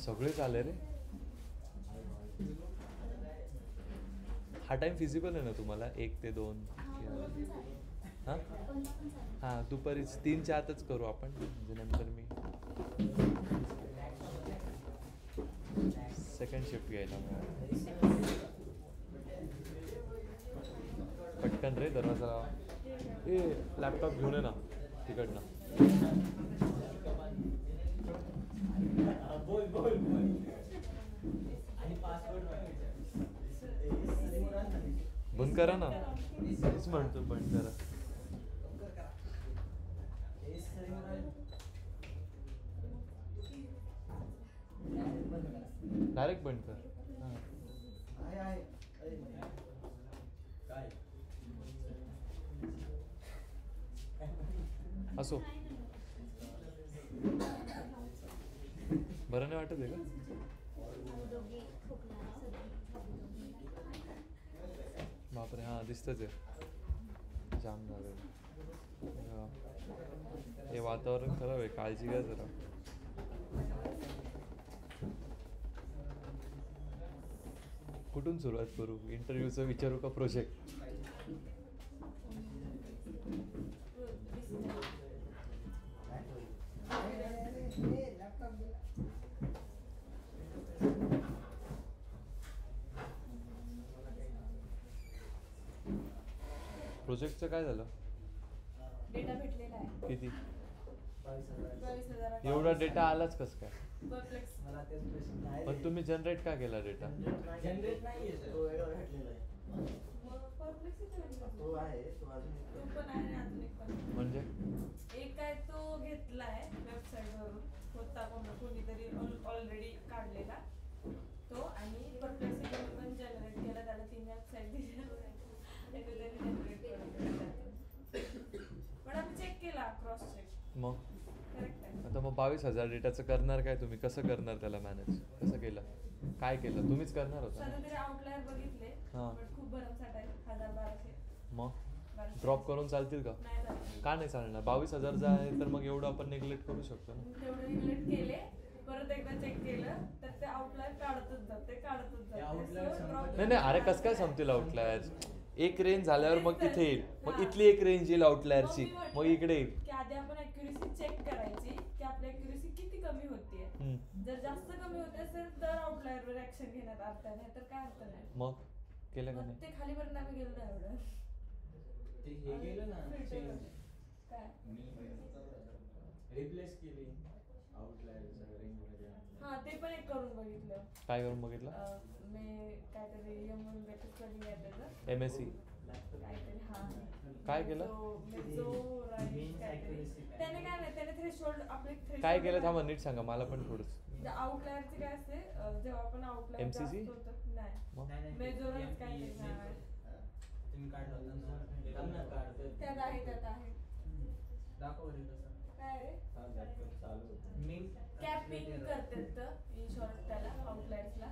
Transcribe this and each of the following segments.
सगळेच आले रे. हा टाइम फिजिबल आहे ना तुम्हाला 1 ते 2? हां हां दुपारीच 3च्या आतच करू आपण, म्हणजे नंतर मी सेकंड शिफ्ट घ्यायला पटकन रे. दरवाजा ए लॅपटॉप घेऊन ये ना तिकडनं. बंद करा ना. तेच म्हणतो बंद करा. डायरेक्ट बंद कर. असो. बरं नाही वाटत आहे का? बापरे हां दिसतंच आहे. जाम झालं. हे वातावरण खराब आहे, काळजी घ्या जरा. कुठून सुरुवात करू? इंटरव्ह्यूचं विचारू का प्रोजेक्ट? प्रोजेक्टचं काय झालं? डेटा भेटलेला आहे. किती? 22,000. एवढा डेटा आलाच कसं काय? परप्लेक्स. पण तुम्ही जनरेट का केला डेटा? जनरेट नाही आहे, तो वेगळा भेटलेला आहे. मग परप्लेक्स तो आहे, तो अजून तो पण आहे आणि अजून एक पण. म्हणजे एक आहे तो घेतलाय वेबसाईटवरून, होता कोणीतरी ऑलरेडी काढलेला तो, आणि परप्लेक्स पण जनरेट केला. त्याला 3 वेबसाईट दिल्या जनरेट केला. पण आम्ही चेक केला, क्रॉस चेक. मग करेक्ट आहे. आता मग 22,000 डेटाचं करणार काय तुम्ही? कसं करणार त्याला मॅनेज? कसं केलं? काय केलं? तुम्हीच करणार होता सध्या ना? तरी आउटलायर बघितले, हां. पण खूप भरमसाठ आहे. 1,000-1,200. मग ड्रॉप करून चालतील का? नाही झालं. का नाही चालणार? 22,000चा आहे तर मग एवढं आपण नेग्लेक्ट करू शकतो ना. तेवढे निग्लेक्ट केले, परत एकदा चेक केलं तर ते आउटलायर काढतच जाते. नाही नाही, अरे कसं काय संपतील आउटलायर्स? एक रेंज झाल्यावर मग तिथे येईल, मग इथली एक रेंज येईल आउटलायरची, मग इकडे येईल. की आधी आपण ऍक्युरेसी चेक करायची की आपली ऍक्युरेसी किती कमी होतीये. जर जास्त कमी होते असेल तर आउटलायरवर ऍक्शन घेण्यात अर्थ नाही, तर काय अर्थ नाही. मग केलं का नाही? ते खाली पर्यंत आम्ही गेलो नाही एवढं. ते हे गेलं ना, चेंज काय रिप्लेस केली आउटलायरच्या रेंजमध्ये. हा ते पण एक करून बघितलं. काय करून बघितलं? मी काहीतरी स्टडी आहे त्याचं MSc काहीतरी. हा काय केलं? त्याने काय नाही, त्याने थ्रेशोल्ड आपले काय केलं थांबा, नीट सांगा मला पण थोडंसं. आउटलायरचे काय असते, जेव्हा आपण आउटलायर MCC? नाही मेजॉरच काय तुम्ही काढलं होतं ना, त्यात आहे दाखव रे तसं काय रे. मी कॅपिंग करतात इन शॉर्ट त्याला, आउटलायर्सला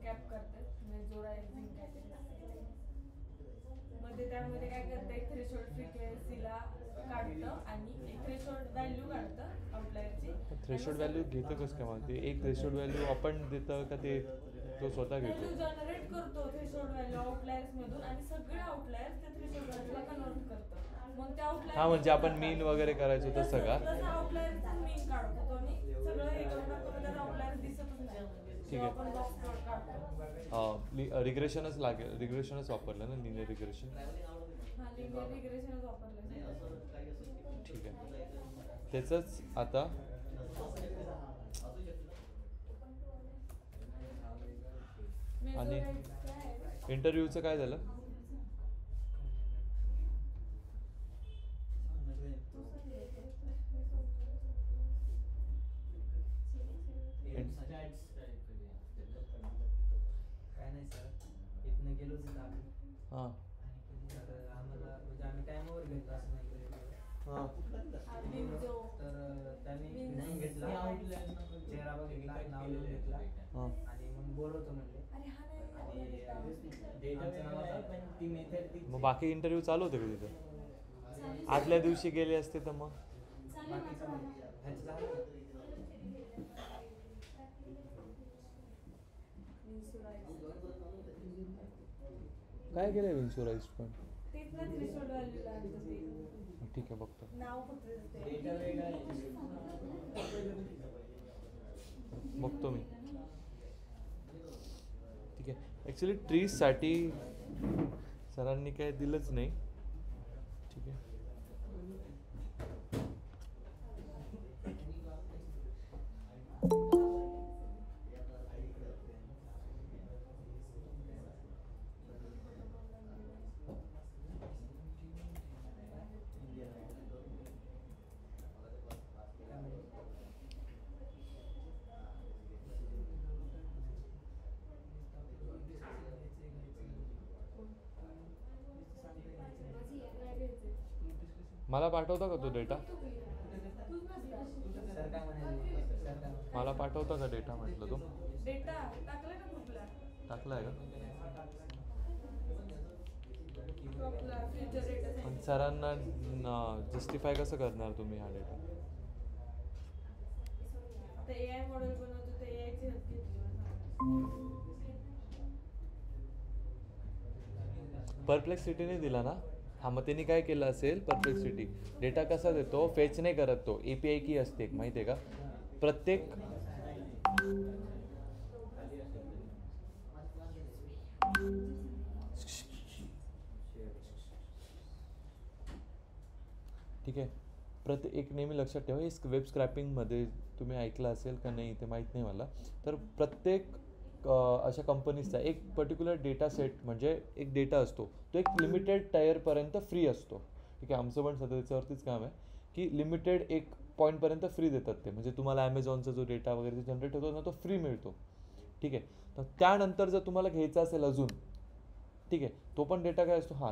कॅप करतात. मेजोर आहे काहीतरी. मग ते त्यामध्ये काय करतं, एक थ्रेशोल्ड फ्रिक्वेन्सीला काढतं आणि एक थ्रेशोल्ड व्हॅल्यू काढतं आउटलायरची. थ्रेशोल्ड व्हॅल्यू घेतं कसं काय? मग ते एक थ्रेशोल्ड व्हॅल्यू आपण देतं का ते तो स्वतः घेतो? जनरेट करतो थ्रेशोल्ड व्हॅल्यू आउटलायर्स मधून, आणि सगळे आउटलायर्स त्या थ्रेशोल्ड व्हॅल्यूला कन्वर्ट करतो. मग त्या आउटलायर हा म्हणजे आपण मीन वगैरे करायचो तसं का? आउटलायरचा मीन काढतो आणि सगळं हे करून आपण आउटलायर दिसतच नाही. ठीक आहे. आपण बॉक्स प्लॉट काढतो. रिग्रेशनच लागेल, रिग्रेशनच वापरलं ना, लिनियर रिग्रेशन. हा लिनियर रिग्रेशनच वापरलं. ठीक आहे. त्याचंच आता आणि इंटरव्ह्यूचं काय झालं? काय नाही सर, इथनं गेलो तिथं आम्ही. हां तर आम्हाला म्हणजे आम्ही टायमावर घेतो असं नाही कधी. हां तर त्यांनी नाही घेतला, चेहरा बघितला, नाव लिहून घेतला हां आणि मग बोलवतो म्हणले. आणि डेटाचं नाव होतं, पण ती मेथड ती मग बाकी इंटरव्ह्यू चालू होते का तिथं? आदल्या दिवशी गेले असते तर मग बाकीचं ह्याचं झालं. काय केलंय विन्शुराइज पण? तेच ना थ्रेशोल्ड व्हॅल्यू लागतं ते. ठीक आहे बघतो. नाव फक्त ते. डेटा वेगळा आहे. बघतो मी. ठीक आहे. ॲक्च्युली ट्रीजसाठी सरांनी काय दिलंच नाही. ठीक आहे. मला पाठवता का तो डेटा? सर काय म्हणाले? सर काय म्हणाले? मला पाठवता का डेटा म्हटलं तो? डेटा टाकलाय का ग्रुपला? टाकलाय का? ग्रुपला फ्युचर डेटा पण सरांना जस्टिफाय कसं करणार तुम्ही हा डेटा? आता AI मॉडेल बनवतो ते AI ची हेल्प घेतली. परप्लेक्सिटीने दिला ना? हा, मग त्यांनी काय केलं असेल, परप्लेक्सिटी डेटा कसा देतो, फेच नाही करत तो. API की असते एक, माहिती आहे का? प्रत्येक ठीक आहे. एक नेहमी लक्षात ठेवा, हे वेब स्क्रॅपिंगमध्ये तुम्ही ऐकलं असेल का नाही ते माहीत नाही मला. तर प्रत्येक अशा कंपनीजचा एक पर्टिक्युलर डेटा सेट म्हणजे एक डेटा असतो, तो एक लिमिटेड टायरपर्यंत फ्री असतो. ठीक आहे. आमचं पण सध्या त्याच्यावरतीच काम आहे की लिमिटेड एक पॉईंटपर्यंत फ्री देतात ते. म्हणजे तुम्हाला ॲमेझॉनचा जो डेटा वगैरे जनरेट होतो ना, तो फ्री मिळतो. ठीक आहे. तर त्यानंतर जर तुम्हाला घ्यायचा असेल अजून, ठीक आहे, तो पण डेटा काय असतो, हां,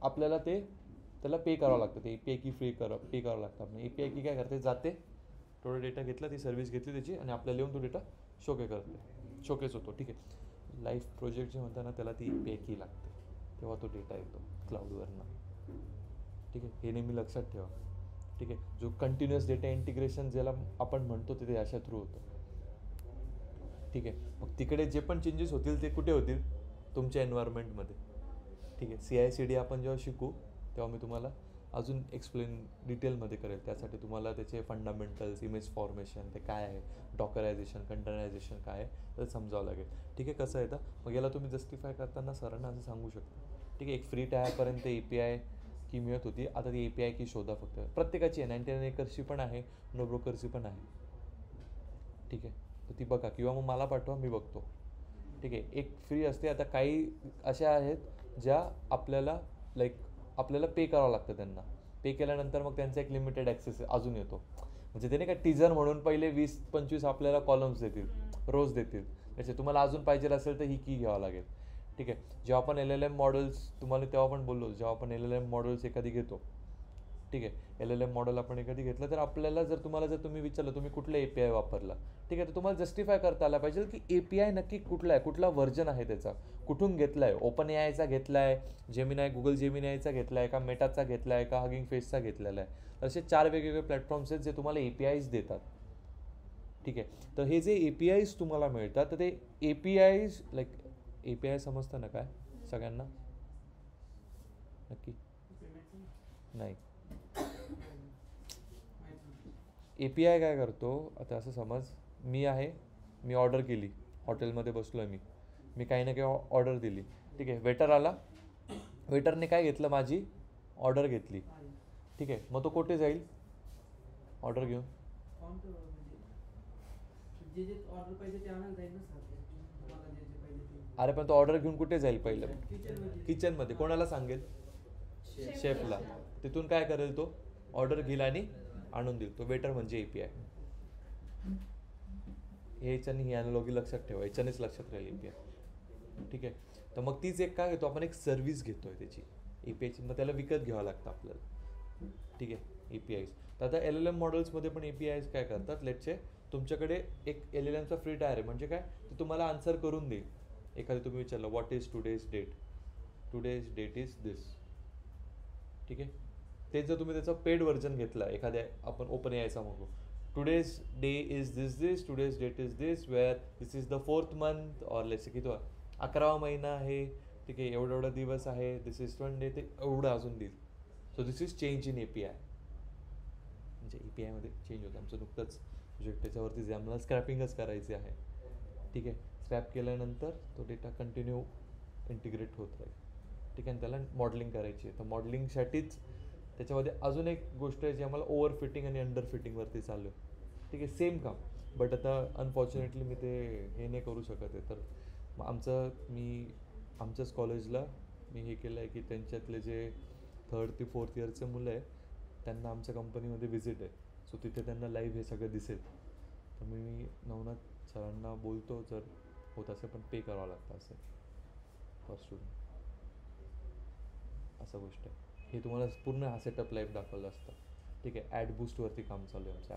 आपल्याला त्याला पे करावं लागतं. ते API की पे करावं लागतं. आपण API की काय करते, जाते थोडा डेटा घेतला, ती सर्व्हिस घेतली त्याची, आणि आपल्याला येऊन तो डेटा शोकेस होतो. ठीक आहे. लाईफ प्रोजेक्ट जे म्हणतात ना, त्याला ती API की लागते, तेव्हा तो डेटा येतो क्लाउडवरनं. ठीक आहे. हे नेहमी लक्षात ठेवा. ठीक आहे. जो कंटिन्युअस डेटा इंटिग्रेशन ज्याला आपण म्हणतो ते अशा थ्रू होतं. ठीक आहे. मग तिकडे जे पण चेंजेस होतील ते कुठे होतील, तुमच्या एन्व्हायरमेंटमध्ये. ठीक आहे. CI/CD आपण जेव्हा शिकू तेव्हा मी तुम्हाला अजून एक्सप्लेन डिटेलमध्ये करेल. त्यासाठी तुम्हाला त्याचे फंडामेंटल्स, इमेज फॉर्मेशन ते काय आहे, डॉकरायझेशन, कंटेनरायझेशन काय आहे, ते समजावं लागेल. ठीक आहे. कसं आहे तर मग याला तुम्ही जस्टिफाय करताना सरांना असं सांगू शकता. ठीक आहे. एक फ्री टायरपर्यंत API की मिळत होती, आता ती API की शोधा फक्त. प्रत्येकाची आहे, 99 एकर्सची पण आहे, नो ब्रोकरची पण आहे. ठीक आहे. तर ती बघा, किंवा मग मला पाठवा, मी बघतो. ठीक आहे. एक फ्री असते. आता काही अशा आहेत ज्या आपल्याला पे करावं लागतं. त्यांना पे केल्यानंतर मग त्यांचा एक लिमिटेड ॲक्सेस अजून येतो. म्हणजे त्याने काय टीजर म्हणून पहिले 20-25 आपल्याला कॉलम्स देतील, रोज देतील. त्याचे तुम्हाला अजून पाहिजे असेल तर ही की घ्यावं लागेल. ठीक आहे. जेव्हा आपण LLM मॉडेल्स, तुम्हाला तेव्हा पण बोललो, जेव्हा आपण LLM मॉडेल्स एखादी घेतो, ठीक आहे, LLM मॉडेल आपण एखादी घेतलं तर आपल्याला जर तुम्ही विचारलं तुम्ही कुठला API वापरला, ठीक आहे, तर तुम्हाला जस्टिफाय करता आला पाहिजे की API नक्की कुठला आहे, कुठला व्हर्जन आहे त्याचा, कुठून घेतला आहे. OpenAIचा घेतला आहे, गुगल जेमिनायचा घेतला आहे का, मेटाचा घेतला आहे का, हगिंग फेसचा घेतलेला आहे. असे 4 वेगवेगळे प्लॅटफॉर्म्स आहेत जे तुम्हाला APIs देतात. ठीक आहे. तर हे जे APIs तुम्हाला मिळतात, तर ते APIs API समजतं ना काय सगळ्यांना? नक्की नाही. API काय करतो, आता असं समज मी ऑर्डर केली, हॉटेलमध्ये बसलो आहे, मी काही ना काही ऑर्डर दिली. ठीक आहे. वेटर आला, वेटरने काय घेतलं, माझी ऑर्डर घेतली. ठीक आहे. मग तो कुठे जाईल ऑर्डर घेऊन? अरे पण तो ऑर्डर घेऊन कुठे जाईल पहिलं? किचनमध्ये. कोणाला सांगेल? शेफला. तिथून काय करेल तो? ऑर्डर घेईल आणि आणून देईल. तो वेटर म्हणजे API. याच्याने ही अॅनालॉजी लक्षात ठेवा, याच्यानेच लक्षात राहील API. ठीक आहे. तर मग तीच एक काय घेतो आपण, एक सर्व्हिस घेतोय त्याची APIची, मग त्याला विकत घ्यावं लागतं आपल्याला. ठीक आहे. APIs. तर आता LLM मॉडेल्समध्ये पण APIs काय करतात, लेट्स तुमच्याकडे एक LLMचा फ्री टायर आहे, म्हणजे काय, ते तुम्हाला आन्सर करून देईल. एखादं तुम्ही विचारलं what is today's date is this. ठीक आहे. ते जर तुम्ही त्याचं पेड व्हर्जन घेतला, एखाद्या आपण OpenAIचा म्हणू, today's day is this, today's date is this, where this is the 4th month, or let's say की तो 11वा महिना आहे, ठीक आहे, एवढा दिवस आहे, दिस इज 1 ते एवढं अजून देईल. So this is change in API. म्हणजे API मध्ये चेंज होतं. आमचं नुकतंच प्रोजेक्ट त्याच्यावरती जे आम्हाला स्क्रॅपिंगच करायची आहे, ठीक आहे. स्क्रॅप केल्यानंतर तो डेटा कंटिन्यू इंटिग्रेट होत राहील, ठीक आहे. आणि त्याला मॉडेलिंग करायची आहे. तर मॉडेलिंगसाठीच त्याच्यामध्ये अजून एक गोष्ट आहे जी आम्हाला ओव्हर फिटिंग आणि अंडर फिटिंगवरती चालू आहे, ठीक आहे. सेम काम, बट आता अनफॉर्च्युनेटली मी ते हे नाही करू शकत आहे. तर मग आमच्याच कॉलेजला मी हे केलं आहे की त्यांच्यातले जे 3rd ते 4th इयरचे मुलं आहे त्यांना आमच्या कंपनीमध्ये व्हिजिट आहे. सो तिथे त्यांना लाईव्ह हे सगळं दिसेल. तर मी नवनाथ सरांना बोलतो जर होत असेल, पण पे करावं लागतं असेल पर स्टुडंट, असं गोष्ट आहे. हे तुम्हाला पूर्ण हा सेटअप लाईव्ह दाखवलं असतं, ठीक आहे. ॲड बूस्टवरती काम चालू आहे आमचं.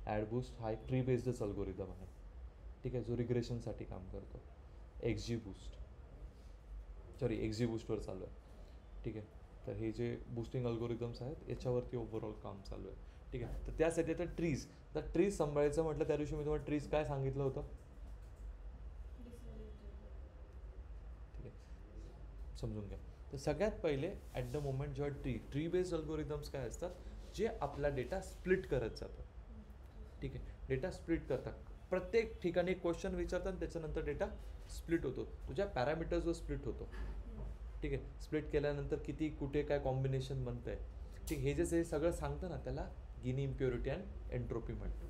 ॲड बूस्ट हा एक ट्री बेस्डच अल्गोरिदम आहे, ठीक आहे, जो रिग्रेशनसाठी काम करतो. XG बूस्टवर चालू आहे, ठीक आहे. तर हे जे बूस्टिंग अल्गोरिदम्स आहेत याच्यावरती ओव्हरऑल काम चालू आहे, ठीक आहे. तर त्यासाठी आता ट्रीज सांभाळायचं म्हटलं, त्या दिवशी मी तुम्हाला ट्रीज काय सांगितलं होतं, ठीक आहे, समजून घ्या. तर सगळ्यात पहिले ॲट द मोमेंट जेव्हा ट्री बेस्ड अल्गोरिदम्स काय असतात, जे आपला डेटा स्प्लिट करत जातात, ठीक आहे. डेटा स्प्लिट करतात, प्रत्येक ठिकाणी एक क्वेश्चन विचारतात, त्याच्यानंतर डेटा स्प्लिट होतो, तुझ्या पॅरामीटर्सवर स्प्लिट होतो, ठीक आहे. स्प्लिट केल्यानंतर किती कुठे काय कॉम्बिनेशन बनतं आहे, ठीक. हे जे सगळं सांगतं ना, त्याला गिनी इम्प्युरिटी अँड एन्ट्रोपी म्हणतो.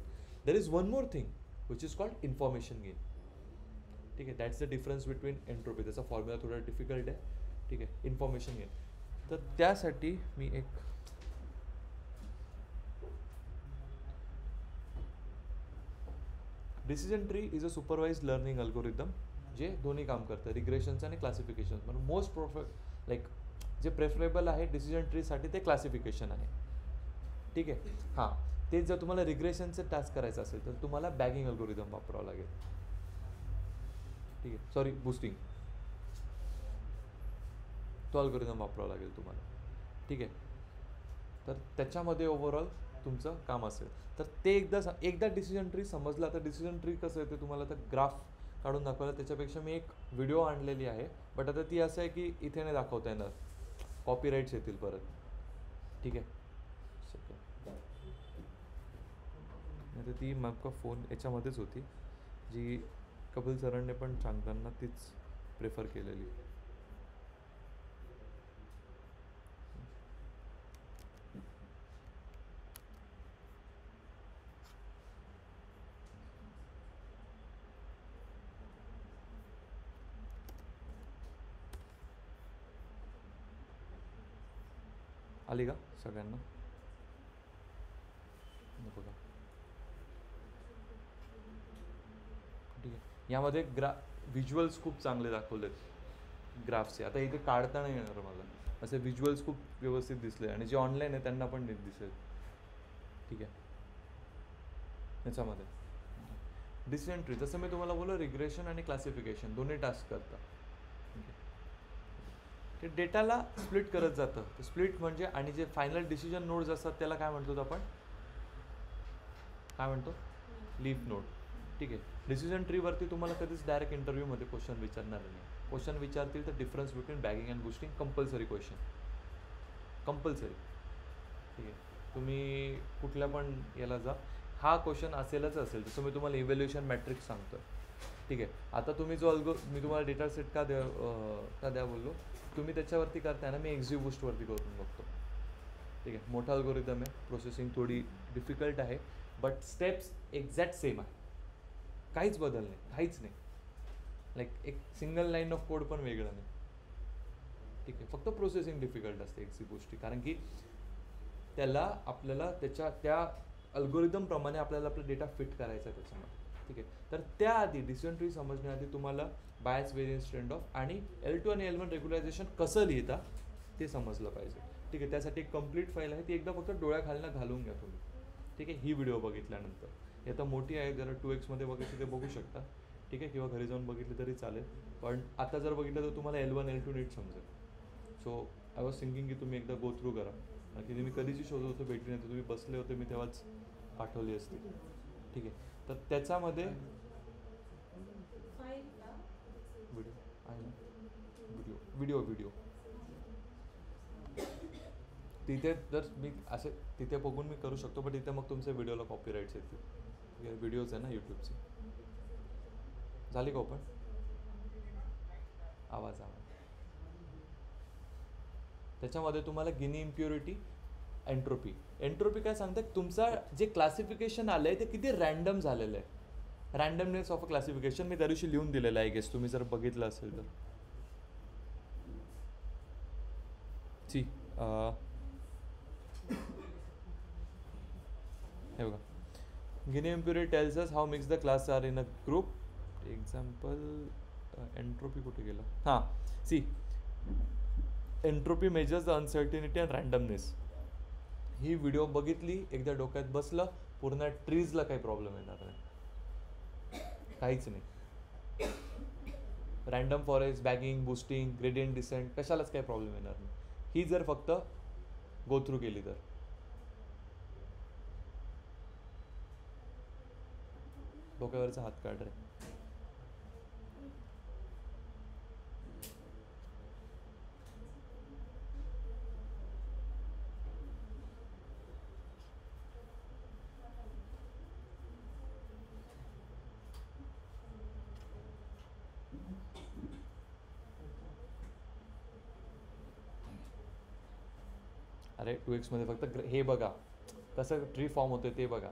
There is one more thing which is called information gain, ठीक आहे. That's the difference between entropy. त्याचा फॉर्म्युला थोडा डिफिकल्ट आहे, ठीक आहे. Information gain. तर त्यासाठी मी एक decision tree is a supervise learning algorithm जे दोन्ही काम करतं, रिग्रेशनचं आणि क्लासिफिकेशन. म्हणून मोस्ट जे प्रेफरेबल आहे डिसिजन ट्रीसाठी ते क्लासिफिकेशन आहे, ठीक आहे. हां, तेच जर तुम्हाला रिग्रेशनचं टास्क करायचं असेल तर तुम्हाला बॅगिंग अल्गोरिदम वापरावं लागेल, ठीक आहे. सॉरी, बूस्टिंग, तो अल्गोरिदम वापरावा लागेल तुम्हाला, ठीक आहे. तर त्याच्यामध्ये ओव्हरऑल तुमचं काम असेल. तर ते एकदा डिसिजन ट्री समजला. तर डिसिजन ट्री कसं आहे ते तुम्हाला तर ग्राफ काढून दाखवलं. त्याच्यापेक्षा मी एक व्हिडिओ आणलेली आहे, बट आता ती असं आहे की इथे नाही दाखवता येणार, कॉपीराईट्स येतील परत, ठीक आहे. नाही तर ती मॅपका फोन याच्यामध्येच होती, जी कपिल सरांनी पण सांगताना तीच प्रेफर केलेली. आली का सगळ्यांना? बघा, ठीक आहे. यामध्ये व्हिज्युअल्स खूप चांगले दाखवलेत ग्राफचे. आता इथे काढता नाही येणार मला, असे व्हिज्युअल्स खूप व्यवस्थित दिसले, आणि जे ऑनलाईन आहे त्यांना पण नीट दिसेल, ठीक आहे. याच्यामध्ये डिसिजन ट्री जसं मी तुम्हाला बोललो, रिग्रेशन आणि क्लासिफिकेशन दोन्ही टास्क करतात, ठीक आहे. ते डेटाला स्प्लिट करत जातं. स्प्लिट म्हणजे, आणि जे फायनल डिसिजन नोड्स असतात त्याला काय म्हणतो आपण, काय म्हणतो, लीफ नोड, ठीक आहे. डिसिजन ट्रीवरती तुम्हाला कधीच डायरेक्ट इंटरव्ह्यूमध्ये क्वेश्चन विचारणार नाही. क्वेश्चन विचारतील तर difference between bagging and boosting, compulsory question, compulsory, ठीक आहे. तुम्ही कुठल्या पण याला जा, हा क्वेश्चन असेलच असेल. जसं मी तुम्हाला इव्हॅल्युएशन मॅट्रिक्स सांगतो, ठीक आहे. आता तुम्ही मी तुम्हाला डेटा सेट का द्या बोललो, तुम्ही त्याच्यावरती करताय ना, मी XG बूस्टवरती करून बघतो, ठीक आहे. मोठा अल्गोरिदम आहे, प्रोसेसिंग थोडी डिफिकल्ट आहे, बट स्टेप्स एक्झॅक्ट सेम आहे, काहीच बदल नाही, काहीच नाही. लाईक एक सिंगल लाईन ऑफ कोड पण वेगळा नाही, ठीक आहे. फक्त प्रोसेसिंग डिफिकल्ट असते XG बूस्टची, कारण की त्याला आपल्याला त्या अल्गोरिदमप्रमाणे आपल्याला आपला डेटा फिट करायचा आहे त्याच्यामध्ये, ठीक आहे. तर त्याआधी डिसिजन ट्री समजण्याआधी तुम्हाला बायस, व्हेरियन्स, ट्रेंड ऑफ आणि L2 आणि L1 रेग्युलायझेशन कसं लिहिता ते समजलं पाहिजे, ठीक आहे. त्यासाठी एक कंप्लीट फाईल आहे, ती एकदा फक्त डोळ्याखालनं घालून घ्या तुम्ही, ठीक आहे. ही व्हिडिओ बघितल्यानंतर, हे आता मोठी आहे, जरा 2x मध्ये बघायची ते बघू शकता, ठीक आहे, किंवा घरी जाऊन बघितली तरी चालेल. पण आता जर बघितलं तर तुम्हाला L1, L2 नीट समजेल. सो आय वॉज थिंकिंग की तुम्ही एकदा गो थ्रू करा, की मी कधीची शोधत होतो, भेटली नाही तर तुम्ही बसले होते, मी तेव्हाच पाठवली असती. ठीक आहे, तर त्याच्यामध्ये फाईल का? व्हिडिओ आहे ना, व्हिडिओ व्हिडिओ तिथे जर मी असे तिथे बघून मी करू शकतो, पण तिथे मग तुमच्या व्हिडिओला कॉपीराईट्स येतील. व्हिडिओज आहे ना यूट्यूबची. झाली का ओपन? आवाज त्याच्यामध्ये तुम्हाला गिनी इम्प्युरिटी, एंट्रोपी काय सांगतं, तुमचा जे क्लासिफिकेशन आलं आहे ते किती रॅन्डम झालेलं आहे. रॅन्डमनेस ऑफ अ क्लासिफिकेशन मी त्या दिवशी लिहून दिलेलं आहे, गेस तुम्ही जर बघितलं असेल तर. सी हे बघा, Gini impurity tells us how mix the class are in a group. Example entropy कुठे गेलं? हां, see entropy measures the uncertainty and randomness. ही व्हिडिओ बघितली, एकदा डोक्यात बसलं, पूर्ण ट्रीजला काही प्रॉब्लेम येणार नाही, काहीच नाही. Random forest, bagging, boosting, gradient descent कशालाच काही प्रॉब्लेम येणार नाही, ही जर फक्त गो थ्रू केली तर. डोक्यावरचा हात काढ रे. अरे 2x मध्ये फक्त हे बघा कसं ट्री फॉर्म होते ते बघा,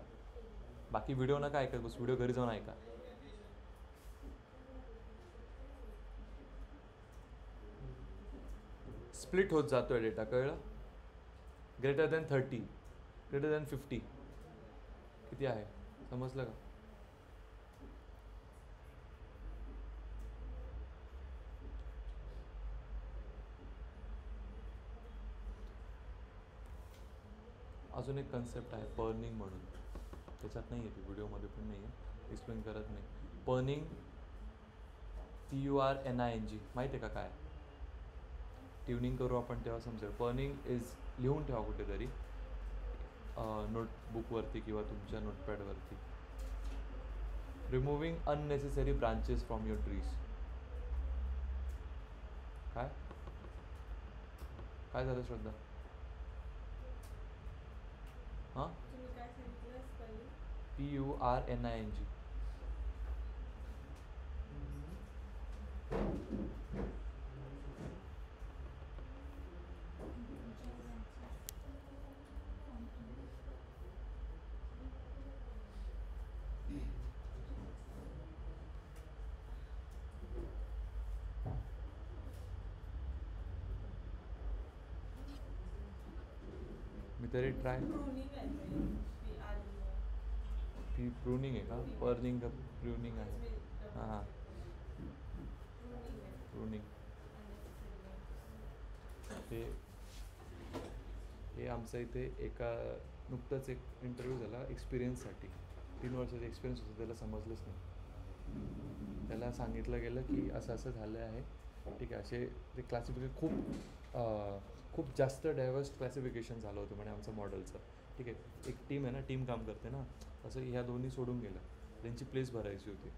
बाकी व्हिडिओ नका ऐकत बस, व्हिडिओ घरी जाऊन ऐका. स्प्लिट होत जातोय डेटा, कळलं? ग्रेटर दॅन 30, ग्रेटर दॅन 50 किती आहे समजलं का? अजून एक कन्सेप्ट आहे पर्निंग म्हणून, त्याच्यात नाही आहे, ती व्हिडिओमध्ये पण नाही आहे, एक्सप्लेन करत नाही. पर्निंग, PURNING माहिती आहे का काय? ट्युनिंग करू आपण तेव्हा समजेल. पर्निंग इज, लिहून ठेवा कुठेतरी नोटबुकवरती किंवा तुमच्या नोटपॅडवरती. Removing unnecessary branches from your trees. काय काय झालं श्रद्धा? हां, तुम्ही काय सांगितलं स्पेलिंग? PURNING. मी तरी ट्राय. प्रूनिंग आहे ते, प्रूनिंग आहे का? पर्निंग का प्रूनिंग आहे? हां हां, प्रूनिंग. ते हे आमच्या इथे एका नुकतंच एक इंटरव्ह्यू झाला एक्सपिरियन्ससाठी. 3 वर्षाचा एक्सपिरियन्स होता, त्याला समजलंच नाही. त्याला सांगितलं गेलं की असं असं झालं आहे, ठीक आहे. असे ते क्लासिफिकेशन खूप जास्त डायव्हर्स क्लासिफिकेशन झालं होतं म्हणे आमचं मॉडेलचं. ठीक आहे, एक टीम आहे ना, टीम काम करते ना, असं ह्या दोन्ही सोडून गेलं, त्यांची प्लेस भरायची होती,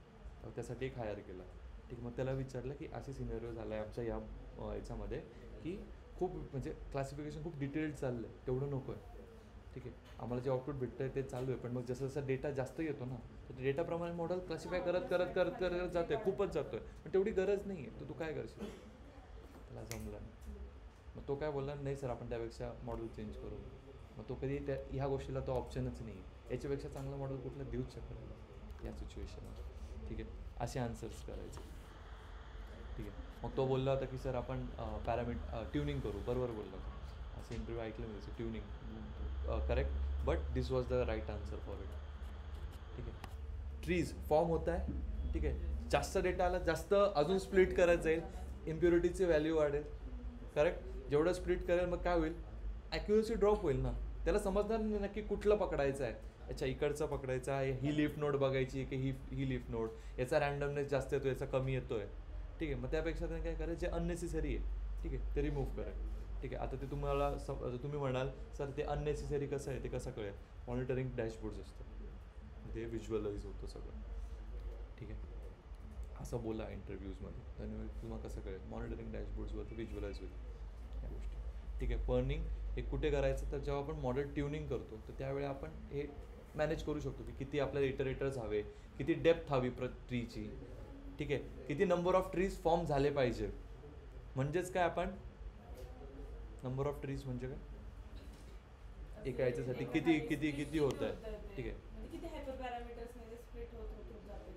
त्यासाठी एक हायर केला. ठीक, मग त्याला विचारलं की असे सिनेरिओ झाला आहे आमच्या याच्यामध्ये की खूप म्हणजे क्लासिफिकेशन खूप डिटेल्ड चाललं आहे, तेवढं नको आहे. ठीक आहे, आम्हाला जे आउटपुट भेटतं आहे ते चालू आहे, पण मग जसं जसं डेटा जास्त येतो ना, तर डेटाप्रमाणे मॉडेल क्लासिफाय करत करत करत करत जातो आहे, खूपच जातो आहे, पण तेवढी गरज नाही आहे. तर तू काय करशील? त्याला जमलं नाही. मग तो काय बोलला, नाही सर आपण त्यापेक्षा मॉडेल चेंज करू. मग तो कधी ह्या गोष्टीला तो ऑप्शनच नाही आहे, याच्यापेक्षा चांगलं मॉडेल कुठलं देऊच शकत नाही या सिच्युएशनवर. ठीक आहे, असे आन्सर्स करायचे. ठीक आहे, मग तो बोलला होता की सर आपण ट्युनिंग करू. बरोबर बोलला होता, असं इंटरव्ह्यू ऐकलं मी त्याचं. Tuning correct, but this was the right answer for it. ठीक आहे, ट्रीज फॉर्म होत आहे. ठीक आहे, जास्त डेटा आला, जास्त अजून स्प्लिट करत जाईल, इम्प्युरिटीची व्हॅल्यू वाढेल. करेक्ट, जेवढं स्प्लिट करेल मग काय होईल, ॲक्युरसी ड्रॉप होईल ना. त्याला समजणार नाही नक्की कुठलं पकडायचं आहे, याच्या इकडचं पकडायचं आहे, ही लिफ नोड बघायची की ही लिफ नोड, याचा रॅन्डमनेस जास्त येतो, याचा कमी येतो आहे. ठीक आहे, मग त्यापेक्षा त्याने काय करायचं, जे अननेसेसरी आहे ठीक आहे ते रिमूव्ह करेल. ठीक आहे, आता ते तुम्हाला तुम्ही म्हणाल सर ते अननेसेसरी कसं आहे ते कसं कळेल. मॉनिटरिंग डॅशबोर्ड्स असतात, ते व्हिज्युअलाइज होतं सगळं. ठीक आहे, असं बोला इंटरव्ह्यूजमध्ये, त्यामुळे तुम्हाला कसं कळेल मॉनिटरिंग डॅशबोर्ड्सवरती व्हिज्युअलाइज होईल या गोष्टी. ठीक आहे, पर्निंग हे कुठे करायचं, तर जेव्हा आपण मॉडेल ट्युनिंग करतो तर त्यावेळी आपण हे मॅनेज करू शकतो की किती आपल्याला इटरेटर्स हवे, किती डेप्थ हवी ट्रीची. ठीक आहे, किती नंबर ऑफ ट्रीज फॉर्म झाले पाहिजे. म्हणजेच काय, आपण नंबर ऑफ ट्रीज म्हणजे काय, एका याच्यासाठी किती किती किती होत आहे. ठीक आहे, म्हणजे किती हायपर पॅरामीटर्स मध्ये स्प्लिट होत जाते.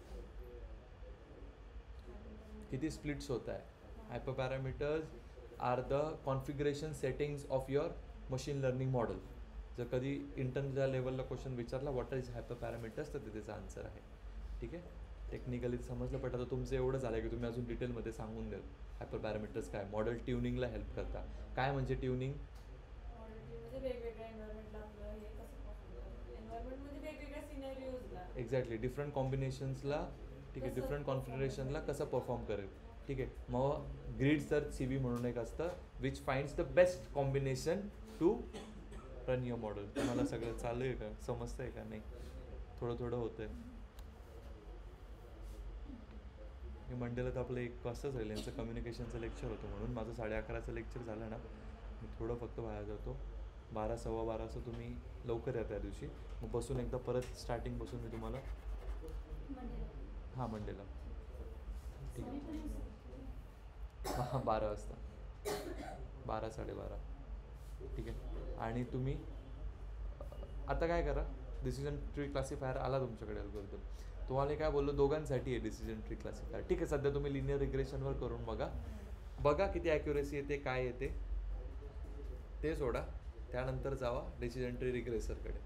किती स्प्लिट्स होत आहे. Hyper parameters are the configuration settings of your machine learning model. जर कधी इंटर्नच्या लेवलला क्वेश्चन विचारला व्हॉट इज हायपर पॅरामीटर्स, तर ते त्याचा आन्सर आहे. ठीक आहे, टेक्निकली समजलं, पण आता तुमचं एवढं झालं की तुम्ही अजून डिटेलमध्ये सांगून द्याल हायपर पॅरामीटर्स काय, मॉडेल ट्युनिंगला हेल्प करता. काय म्हणजे ट्युनिंग, म्हणजे वेगवेगळ्या एन्व्हायरमेंटला आपलं हे कसं एन्व्हायरमेंटमध्ये वेगवेगळ्या सिनेरियोजला एक्झॅक्टली डिफरंट कॉम्बिनेशन्सला. ठीक आहे, डिफरंट कॉन्फिगरेशनला कसं परफॉर्म करेल. ठीक आहे, मग ग्रीड सर्च सी व्ही म्हणून एक असतं which finds the best combination to run your model. तुम्हाला सगळं चालू आहे का, समजतं आहे का नाही, थोडं थोडं होतं आहे. हे मंडेला तर आपलं 1 वाजताच राहील, यांचं कम्युनिकेशनचं लेक्चर होतं म्हणून माझं 11:30चं लेक्चर झालं ना, मी थोडं फक्त बाहेर जातो. 12 सव्वा 12 तुम्ही लवकर या त्या दिवशी, मग बसून एकदा परत स्टार्टिंग बसून मी तुम्हाला हां मंडेला. ठीक आहे, हां 12 वाजता, 12 साडेबारा. ठीक आहे, आणि तुम्ही आता काय करा, डिसिजन ट्री क्लासिफायर आला तुमच्याकडे अल्गोरिदम. तुम्हाला काय बोललो, दोघांसाठी आहे डिसिजन ट्री क्लासिफायर. ठीक आहे, सध्या तुम्ही लिनियर रिग्रेशनवर करून बघा किती ॲक्युरेसी येते, काय येते ते सोडा. त्यानंतर जावा डिसिजन ट्री रिग्रेसरकडे,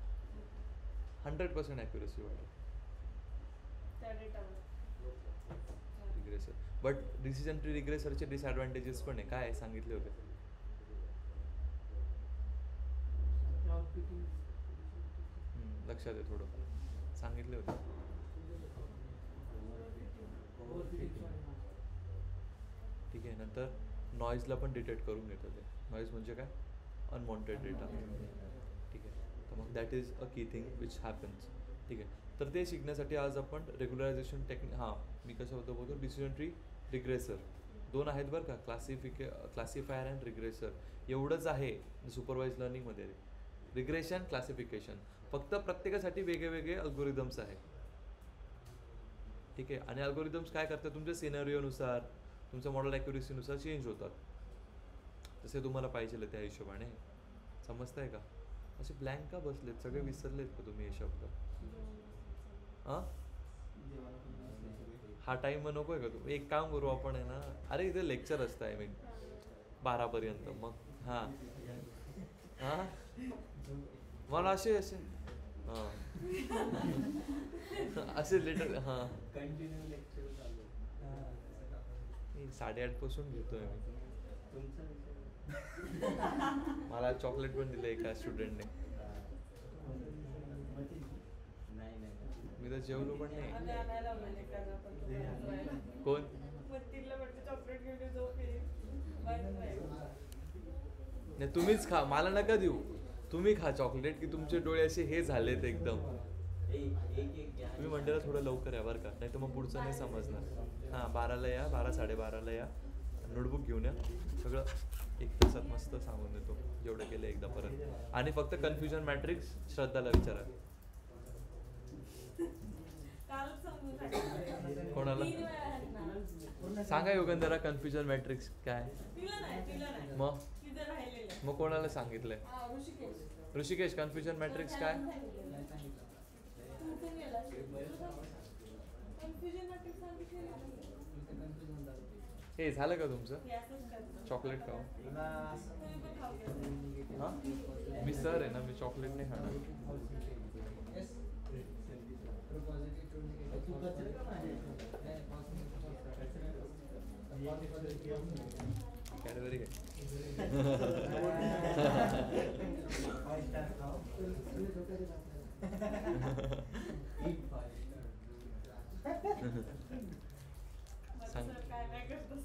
100% ॲक्युरेसी वाटेल त्या डेटावर. रिग्रेसर. बट डिसिजन ट्री रिग्रेसरचे डिसॲडव्हान्टेजेस पण आहे. काय सांगितले होते, लक्षात आहे थोडं सांगितले होते. ठीक आहे, नंतर नॉईजला पण डिटेक्ट करून घेतं ते. नॉईज म्हणजे काय, अनवॉन्टेड डेटा. ठीक आहे, तर मग that is a key thing which happens. ठीक आहे, तर ते शिकण्यासाठी आज आपण रेग्युलरायझेशन टेक्निक, हां मी कशाबद्दल बोलतो, डिसिजन ट्री रिग्रेसर 2 आहेत बरं का, क्लासिफायर अँड रिग्रेसर. एवढंच आहे सुपरवाइज लर्निंगमध्ये. रिग्रेशन, क्लासिफिकेशन, फक्त प्रत्येकासाठी वेगळे अल्गोरिदम्स आहेत. ठीक आहे, आणि अल्गोरिदम्स काय करतात, तुमच्या सिनेरिओनुसार, तुमच्या मॉडेल ॲक्युरेसीनुसार चेंज होतात, जसे तुम्हाला पाहिजे त्या हिशोबाने. समजतं आहे का. असे ब्लँक का बसलेत, सगळे विसरलेत का तुम्ही हे शब्द. हां, हा टाईम मग नको आहे का तुम्ही, एक काम करू आपण आहे ना, अरे इथे लेक्चर असतं आय मीन 12पर्यंत. मग हां हां मला असे हां असे लेटर हां 8:30 घेतोय मी. मला चॉकलेट पण दिलं एका स्टुडंटने. मी तर जेवलो पण नाही. कोण, नाही तुम्हीच खा, मला नका देऊ. तुम्ही खा चॉकलेट, की तुमचे डोळे असे हे झालेत एकदम. तुम्ही मंडेला थोडं लवकर या बरं का, नाही तर मग पुढचं नाही समजणार. हां 12ला या, 12 साडेबाराला या, नोटबुक घेऊन या. सगळं 1 तासात मस्त सांगून देतो जेवढं केलं एकदा परत. आणि फक्त कन्फ्युजन मॅट्रिक्स श्रद्धाला विचारा. कोणाला सांगा युगंधरा कन्फ्युजन मॅट्रिक्स काय. मग कोणाला सांगितलंय, ऋषिकेश कन्फ्युजन मॅट्रिक्स काय. हे झालं का तुमचं, चॉकलेट खाऊ. हां मी सर आहे ना, मी चॉकलेट नाही खाणार. कॅडबरी काय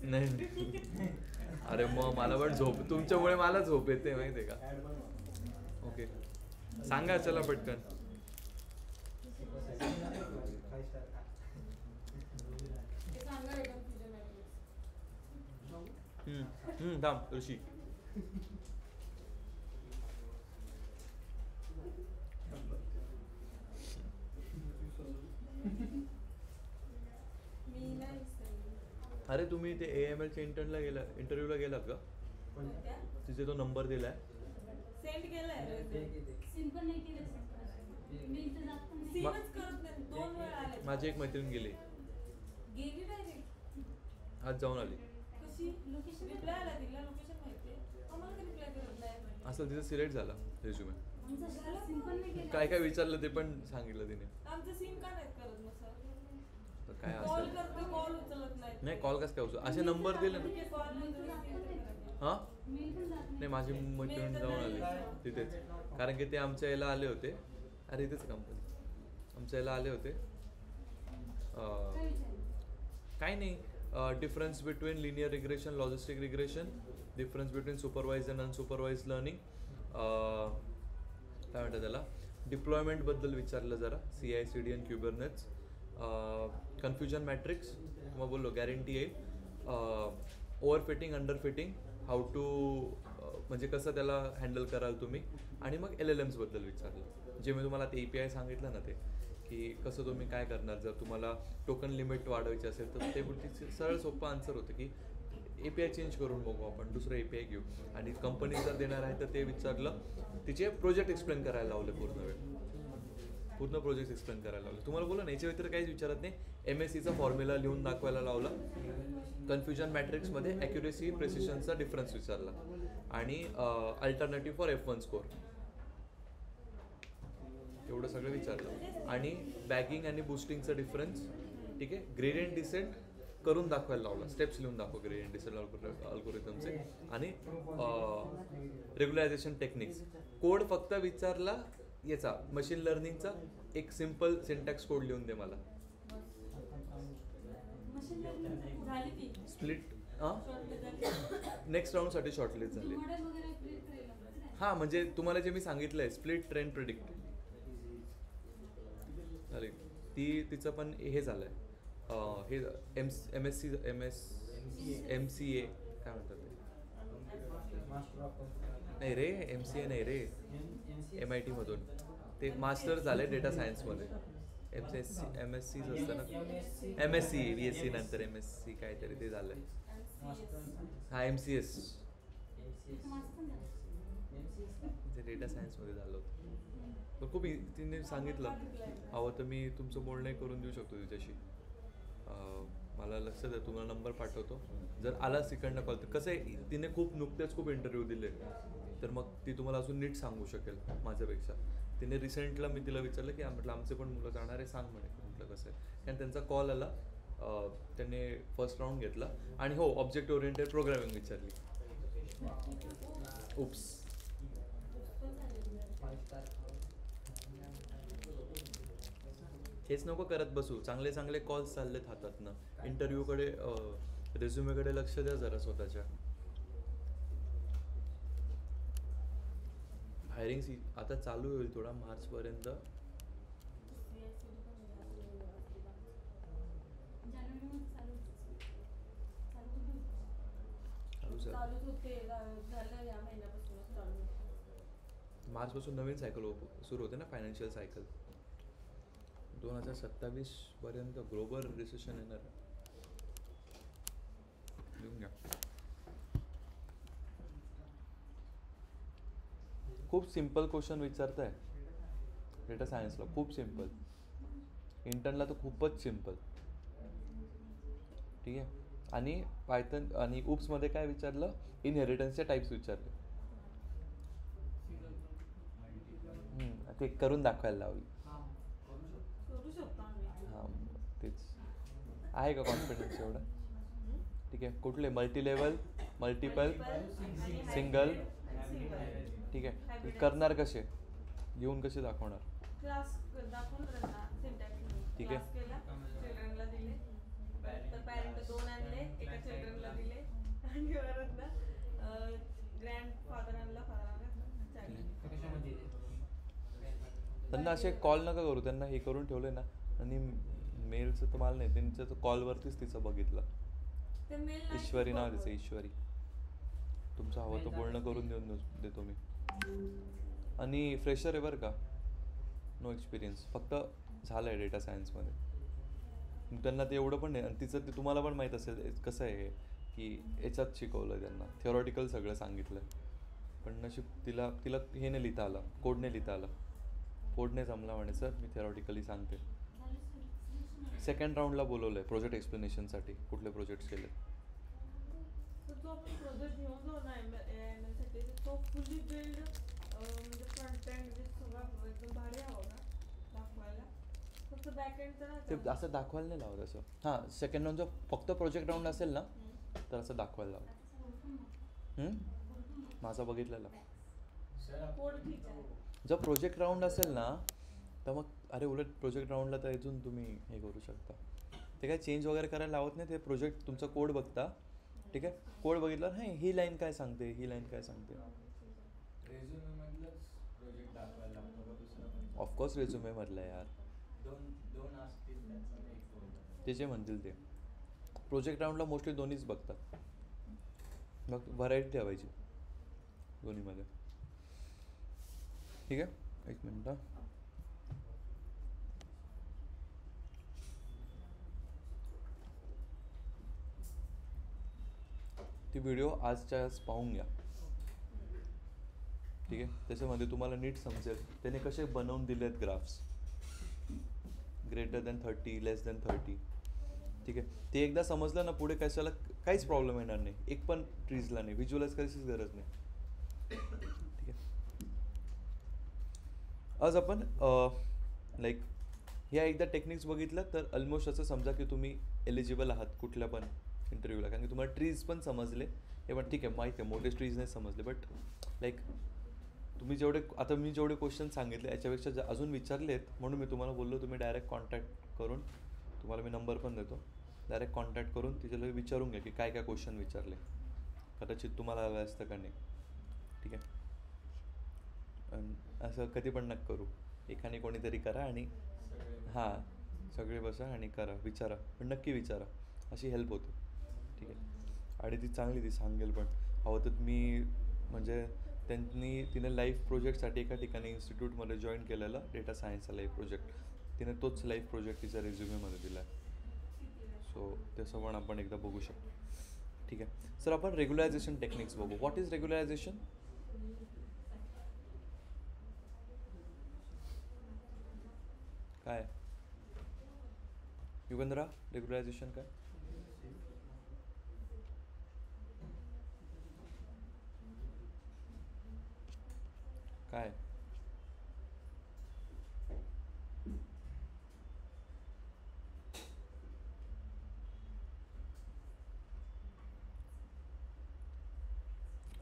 नाही. अरे मग मला पण झोप, तुमच्यामुळे मला झोप येते माहिती आहे का. ओके सांगा चला पटकन. ते सांगा रे confusion matrix. थांब ऋषी. मी नाही विसरली. अरे तुम्ही ते AML च्या इंटरव्ह्यूला गेलात का? कोणत्या? तिथे तो नंबर दिलाय. सेंड केलंय सिंपल नाही केलं सिंपल मी इथं जात पण नाही. सीनच करत नाही 2 वेळा आले. माझी एक मैत्रीण गेली, गेली डायरेक्ट. आज जाऊन आली. कशी लोकेशन रिप्लाय आला, तिला लोकेशन माहितीये, आम्हाला का रिप्लाय करत नाही? असं तिचं सिलेक्ट झाला रेझ्युमे. आमचं सिंपल नाही केलं. काय काय विचारलं ते पण सांगितलं तिने. आमचं सीन का नाही करत मग सर? तर काय कॉल असेल करतो, कॉल उचलत नाही. नाही, कॉल कसं काय उचल, असे नंबर दिले ना. कॉल नाही. हां मी पण जात नाही, माझी मैत्रीण जाऊन आली तिथेच. कारण की ते आमच्या याला आले होते. अरे इथेच कंपनी आमच्या याला आले होते. काय विचारलं? काय नाही, difference between linear regression, logistic regression, difference between supervise and unsupervise learning, काय म्हणतात त्याला, डिप्लॉयमेंटबद्दल विचारलं जरा, CI/CD आणि क्युबरनेट्स, कन्फ्युजन मॅट्रिक्स, मग बोललो गॅरंटी येईल, ओव्हरफिटिंग, अंडरफिटिंग, हाऊ टू म्हणजे कसं त्याला हँडल कराल तुम्ही, आणि मग LLMs बद्दल विचारलं. जे मी तुम्हाला ते API सांगितलं ना, ते की कसं तुम्ही काय करणार जर तुम्हाला टोकन लिमिट वाढवायची असेल तर ते गोष्टी सरळ सोपं आन्सर होतं की API चेंज करून बघू आपण, दुसरं API घेऊ. आणि कंपनी जर देणार आहे तर ते विचारलं, तिचे प्रोजेक्ट एक्सप्लेन करायला लावले, पूर्ण प्रोजेक्ट एक्सप्लेन करायला लावले. तुम्हाला बोला ना, याच्या व्यतिरिक्त काहीच विचारत नाही. MSCचा फॉर्म्युला लिहून दाखवायला लावला, कन्फ्युजन मॅट्रिक्समध्ये ॲक्युरेसी प्रेसिशनचा डिफरन्स विचारला, आणि अल्टरनेटिव्ह फॉर F1 स्कोर, एवढं सगळं विचारलं. आणि बॅगिंग आणि बुस्टिंगचं डिफरन्स, ठीक आहे, ग्रेडियंट डिसेंट करून दाखवायला लावला, स्टेप्स लिहून दाखव ग्रेडियंट डिसेंट अल्गोरिथमचे, आणि रेग्युलरायझेशन टेक्निक्स. कोड फक्त विचारला याचा मशीन लर्निंगचा, एक सिम्पल सिंटॅक्स कोड लिहून दे मला. मशीन लर्निंग झाली ती स्प्लिट शॉर्टली झाली. नेक्स्ट राऊंडसाठी शॉर्टलिस्ट झाली. मॉडेल वगैरे क्रिएट करायला लागतं. हां, म्हणजे तुम्हाला जे मी सांगितलंय स्प्लिट ट्रेंड प्रिडिक्ट झाली, तिचं पण हे झालंय, हे MSCA काय म्हणतात ते, नाही रे, MCA नाही रे, MIT मधून ते मास्टर झाले डेटा सायन्समध्ये. MSc असतं ना, MSc BSc नंतर MSc काहीतरी ते झालंय. हा MCS ते डेटा सायन्समध्ये झालं होतं. पण खूप तिने सांगितलं, हवं तर मी तुमचं बोलणं करून देऊ शकतो तिच्याशी. मला लक्षात आहे, तुम्हाला नंबर पाठवतो, जर आलाच तिकडनं कॉल तर. कसं आहे, तिने नुकतेच खूप इंटरव्ह्यू दिले, तर मग ती तुम्हाला अजून नीट सांगू शकेल माझ्यापेक्षा. तिने रिसेंटला मी तिला विचारलं की म्हटलं आमचे पण मुलं जाणार आहे, सांग म्हणे. म्हटलं कसं आहे, कारण त्यांचा कॉल आला, त्यांनी फर्स्ट राऊंड घेतला, आणि हो ऑब्जेक्ट ओरिएंटेड प्रोग्रामिंग विचारली. उप्स. हेच नको करत बसू, चांगले चांगले कॉल्स चाललेत हातातनं. इंटरव्ह्यूकडे, रेझ्युमेकडे लक्ष द्या जरा स्वतःच्या. हायरिंग आता चालू होईल थोडा मार्चपर्यंत. चालूच होते, झालं या महिन्यापासूनच चालू. मार्चपासून नवीन सायकल सुरू होते ना, फायनान्शियल सायकल. 2027 पर्यंत ग्लोबल रिसेशन येणार आहे. लिहून घ्या. खूप सिम्पल क्वेश्चन विचारताय डेटा सायन्सला, खूप सिम्पल. इंटर्नला तर खूपच सिम्पल, ठीक आहे. आणि पायथन आणि उप्समध्ये काय विचारलं, इनहेरिटन्सचे टाईप्स विचारले, ते करून दाखवायला लावली. करू शकतो आम्ही. हां तेच आहे का कॉन्फिडन्स एवढा? ठीक आहे. कुठले मल्टी लेवल, मल्टिपल, सिंगल, ठीक आहे. करणार कसे, घेऊन कसे दाखवणार? क्लास दाखवून त्यांना सिंटॅक्स. ठीक आहे. क्लास केला, चिल्ड्रनला दिले, तर पॅरेंट 2 आणले, एका चिल्ड्रनला दिले, आणि परत ना ग्रँड फादर आणला, फादर आणला, चालेल. त्यांना असे कॉल नका करू, त्यांना हे करून ठेवले ना. आणि मेलचं तर मला नाही, त्यांचं तर कॉलवरतीच तिचं बघितलं. ते मेल नाही ईश्वरी नाव बरोबर. तिचं, ईश्वरी. तुमचं हवं तर बोलणं करून देतो मी. आणि फ्रेशर आहे बरं का, नो एक्सपिरियन्स, फक्त झालं आहे डेटा सायन्समध्ये. त्यांना ते एवढं पण नाही. आणि तिचं ते तुम्हाला पण माहीत असेल कसं आहे की याच्यात शिकवलं आहे त्यांना, थिओरॉटिकल सगळं सांगितलं. पण नशीब तिला तिला हे नाही लिहिता आलं, कोड नाही लिहिता आलं. कोड नाही जमला म्हणे, सर मी थिओरॉटिकली सांगते. सेकंड राऊंडला बोलवलं आहे प्रोजेक्ट एक्सप्लेनेशनसाठी, कुठले प्रोजेक्ट्स केले. तर जो आपण प्रोजेक्ट घेऊन जाऊ ना ML साठी, तो फुल्ली बिल्ड म्हणजे फ्रंट एंड म्हणजे सगळं एकदम भारी हवं का दाखवायला. फक्त बॅक एंड तर ते नाही असं दाखवायला नाही लावत असं. हां, सेकंड राऊंड जर फक्त प्रोजेक्ट राऊंड असेल ना तर असं दाखवायला लावतं. माझा बघितलेला. कोड ठीक आहे. जर प्रोजेक्ट राऊंड असेल ना तर मग अरे उलट प्रोजेक्ट राऊंडला तर इथून तुम्ही हे करू शकता. ते काय चेंज वगैरे करायला लावत नाही, ते प्रोजेक्ट तुमचा कोड बघता. ठीक आहे, कोड बघितलं नाही, ही लाईन काय सांगते, ही लाईन काय सांगते. रेझ्युमे मधलंच प्रोजेक्ट दाखवायला लागतो का दुसरं पण? ऑफकोर्स रेझ्युमे मधलं आहे यार. दोन असतील त्याचं एक दोन. ते जे म्हणतील ते. प्रोजेक्ट राऊंडला मोस्टली दोन्हीच बघतात. मग व्हरायटी ठेवायची दोन्हीमध्ये. ठीक आहे, एक मिनटं. ती व्हिडिओ आजच्या आज पाहून घ्या. ठीक आहे, त्याच्यामध्ये तुम्हाला नीट समजेल त्याने कसे बनवून दिलेत ग्राफ्स. ग्रेटर दॅन 30, लेस दॅन 30. ठीक आहे, ते एकदा समजलं ना पुढे कशाला काहीच प्रॉब्लेम येणार नाही. एक पण ट्रीजला नाही, व्हिज्युअलाइज करायचीच गरज नाही. ठीक आहे, आज आपण लाईक ह्या एकदा टेक्निक्स बघितलं तर ऑलमोस्ट असं समजा की तुम्ही एलिजिबल आहात कुठल्या पण इंटरव्ह्यूला. कारण की तुम्हाला ट्रीज पण समजले. हे पण ठीक आहे, माहीत आहे मोठे ट्रीज नाही समजले, बट लाईक तुम्ही जेवढे आता मी जेवढे क्वेश्चन सांगितले याच्यापेक्षा अजून विचारलेत, म्हणून मी तुम्हाला बोललो तुम्ही डायरेक्ट कॉन्टॅक्ट करून, तुम्हाला मी नंबर पण देतो, डायरेक्ट कॉन्टॅक्ट करून तिच्याला विचारून घ्या की काय काय क्वेश्चन विचारले, कदाचित तुम्हाला हवं असतं का नाही. ठीक आहे, असं कधी पण नका करू. एकाने कोणीतरी करा आणि हां सगळे बसा आणि करा, विचारा, पण नक्की विचारा, अशी हेल्प होते. ठीक आहे, आणि ती चांगली ती सांगेल पण. हवं तर मी म्हणजे तिने लाईफ प्रोजेक्टसाठी एका ठिकाणी इन्स्टिट्यूटमध्ये जॉईन केलेलं डेटा सायन्सचा लाईफ प्रोजेक्ट. तिने तोच लाईफ प्रोजेक्ट तिच्या रेझ्युमेमध्ये दिला आहे. सो तसं पण आपण एकदा बघू शकतो. ठीक आहे सर, आपण रेग्युलरायझेशन टेक्निक्स बघू. What is regularisation? काय युगंधरा, रेग्युलरायझेशन काय? काय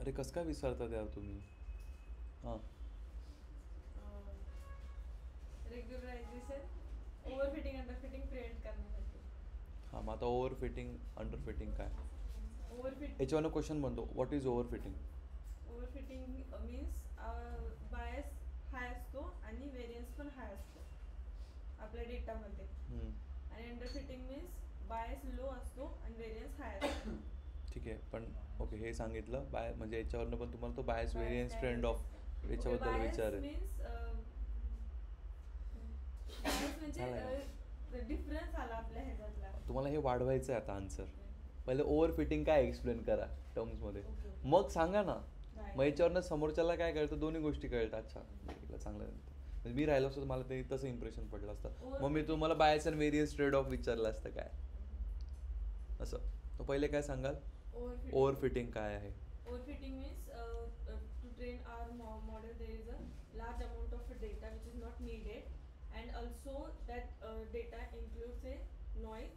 अरे कसं काय विसरतात यार तुम्ही? हां, regularisation overfitting under fitting prevent करण्यासाठी. हां, मग आता ओव्हर फिटिंग अंडर फिटिंग काय? ओव्हरफिट याच्यावरनं क्वेश्चन बनतो, what is over fitting? Overfitting means bias high असतो आणि व्हेरियन्स पण हाय असतो आपल्या डेटामध्ये. आणि under fitting means bias low असतो आणि व्हेरियन्स हाय असतो. ठीक आहे, पण ओके हे सांगितलं बाय म्हणजे याच्यावरनं पण तुम्हाला तो बायस व्हेरियन्स ट्रेंड ऑफ याच्याबद्दल विचार आहे. मीन्स म्हणजे डिफरन्स आला आपल्या ह्याच्यातला. तुम्हाला हे वाढवायचं आहे आता आन्सर. पहिले ओव्हर फिटिंग काय एक्सप्लेन करा टर्म्समध्ये, मग सांगा ना. मग याच्यावरनं समोरच्याला काय कळतं, दोन्ही गोष्टी कळतात. अच्छा चांगलं म्हणजे मी राहिलो असतो तर मला ते तसं इम्प्रेशन पडलं असतं. मग मी तुम्हाला bias and variance trade off विचारलं असतं काय असं. तर पहिले काय सांगाल, ओव्हर फिटिंग काय आहे? Overfitting means to train our model there is a large amount of data which is not needed, and also that data includes a noise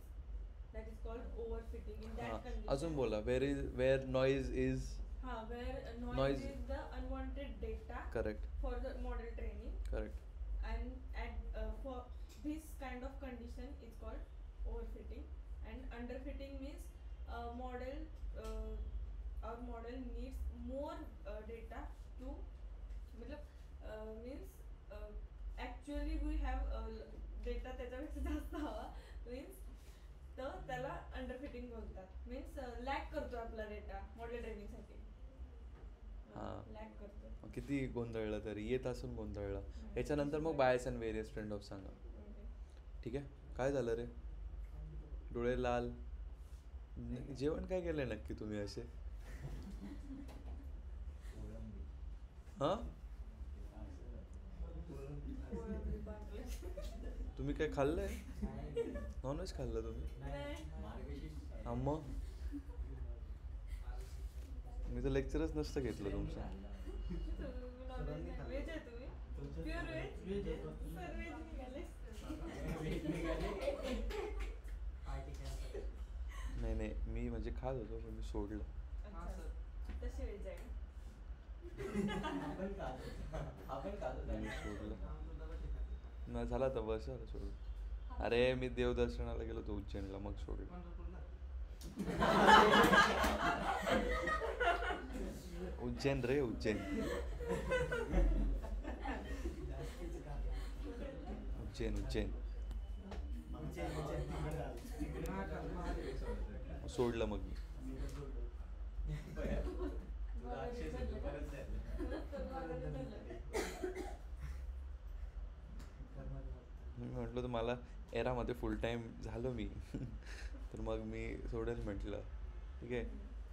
that is called overfitting. In that condition, अजून बोला. Where noise is where noise, Noise. is the unwanted data correct. for the model training, correct. and for this kind of condition is called overfitting. And underfitting means our model needs more data to means actually we have data त्याच्यापेक्षा जास्त हवा means तर त्याला under fitting बोलतात means lack करतो आपला data model ट्रेनिंगसाठी हां. लॅक करतो. किती गोंधळलं तरी येत असून गोंधळलं. याच्यानंतर मग bias and various trend of सांगा. ठीक आहे. काय झालं रे? डोळे लाल. जेवण काय केलं नक्की तुम्ही असे? हां, तुम्ही काय खाल्लंय? नॉनव्हेज खाल्लं तुम्ही? हां मग मी तर लेक्चरच नसतं घेतलं तुमचं. व्हेज आहे तुम्ही? Pure veg? सर व्हेज निघाले. नाही नाही, मी म्हणजे खात होतो पण मी सोडलं. तशी व्हेज आहे. मी सोडलं. नाही झाला तर वर्ष झालं सोडलं. अरे मी देवदर्शनाला गेलो होतो उज्जैनला, मग सोडलं. उज्जैन रे, उज्जैन. उज्जैन उज्जैन सोडलं मग मी. मी म्हटलं तर मला एरामध्ये फुल टाईम झालो मी तर मग मी सोडेल म्हटलं. ठीक आहे.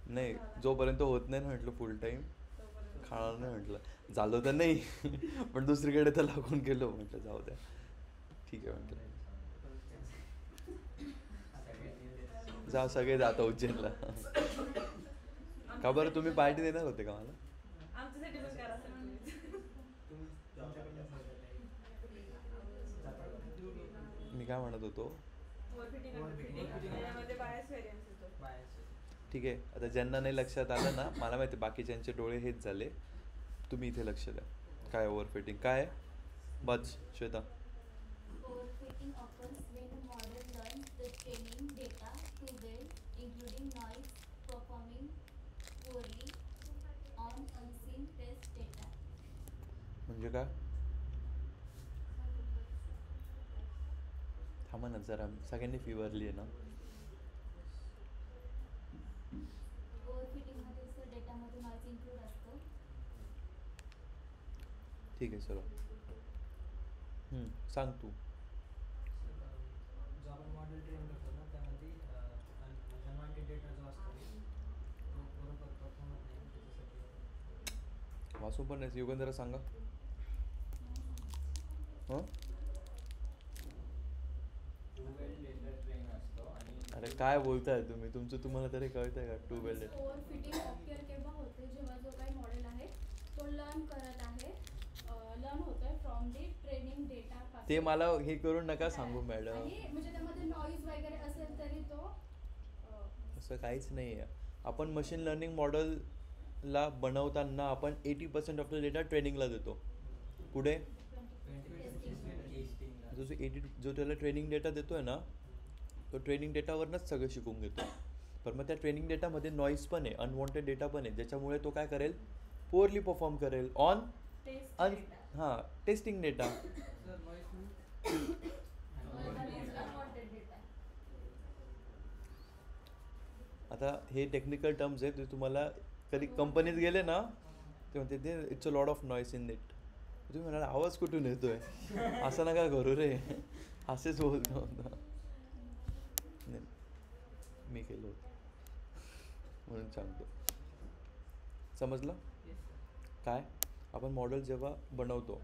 नाही जोपर्यंत होत नाही ना म्हटलं फुल टाईम खाणार नाही म्हटलं. झालं तर नाही पण दुसरीकडे तर लागून गेलो म्हटलं जाऊ द्या. ठीक आहे म्हटलं. जा सगळे जाता उज्जैनला. का बरं तुम्ही पार्टी देणार होते का मला? आमच्यासाठी पण करा सर मी काय म्हणत होतो? त्यामध्ये बायस व्हेरियन्स येतो. ठीक आहे. आता ज्यांना नाही लक्षात आलं ना, मला माहिती बाकीच्यांचे डोळे हेच झाले. तुम्ही इथे लक्ष द्या. काय ओव्हरफिटिंग काय? बच Shweta. Overfitting occurs when a model learns the training data too well, including noise, performing poorly on unseen test data. म्हणजे काय? थांबा ना जरा, सगळ्यांनी फीवरली आहे ना. Overfitting मध्ये डेटामध्ये नॉईज इन्क्लूड असतो. ठीक आहे चलो. सांग तू. जो आपण मॉडेल ट्रेन करतो ना त्यामध्ये अनवॉन्टेड डेटा जो असतो तो बरोबर परफॉर्म होत नाही त्याच्यासाठी. वाचून पण नाही युगंधरा सांगा. हां अरे काय बोलताय तुम्ही? तुम्हाला तरी कळतंय का? To well data. ओव्हरफिटिंग ऑक्युअर केव्हा होते? जेव्हा जो काही मॉडेल आहे तो लर्न करत आहे, लर्न होतोय फ्रॉम दी ट्रेनिंग डेटा. ते मला हे करून नका सांगू मॅडम. आणि म्हणजे त्यामध्ये नॉईज वगैरे असेल तरी तो असं काहीच नाही आहे. आपण मशीन लर्निंग मॉडेलला बनवताना आपण 80% ऑफ द डेटा ट्रेनिंगला देतो. पुढे जो त्याला ट्रेनिंग डेटा देतोय ना तो ट्रेनिंग डेटावरनंच सगळं शिकून घेतो. पण मग त्या ट्रेनिंग डेटामध्ये नॉईज पण आहे, अनवॉन्टेड डेटा पण आहे, ज्याच्यामुळे तो काय करेल? पुअरली परफॉर्म करेल ऑन टेस्टिंग डेटा. आता हे टेक्निकल टर्म्स आहेत, ते तुम्हाला कधी कंपनीत गेले ना ते म्हणते ते it's a lot of noise in it. तुम्ही म्हणाला आवाज कुठून येतोय? असं नका करू रे, असेच बोलतो होता. नाही मी केलं होतं म्हणून सांगतो. समजलं? काय आपण मॉडेल जेव्हा बनवतो,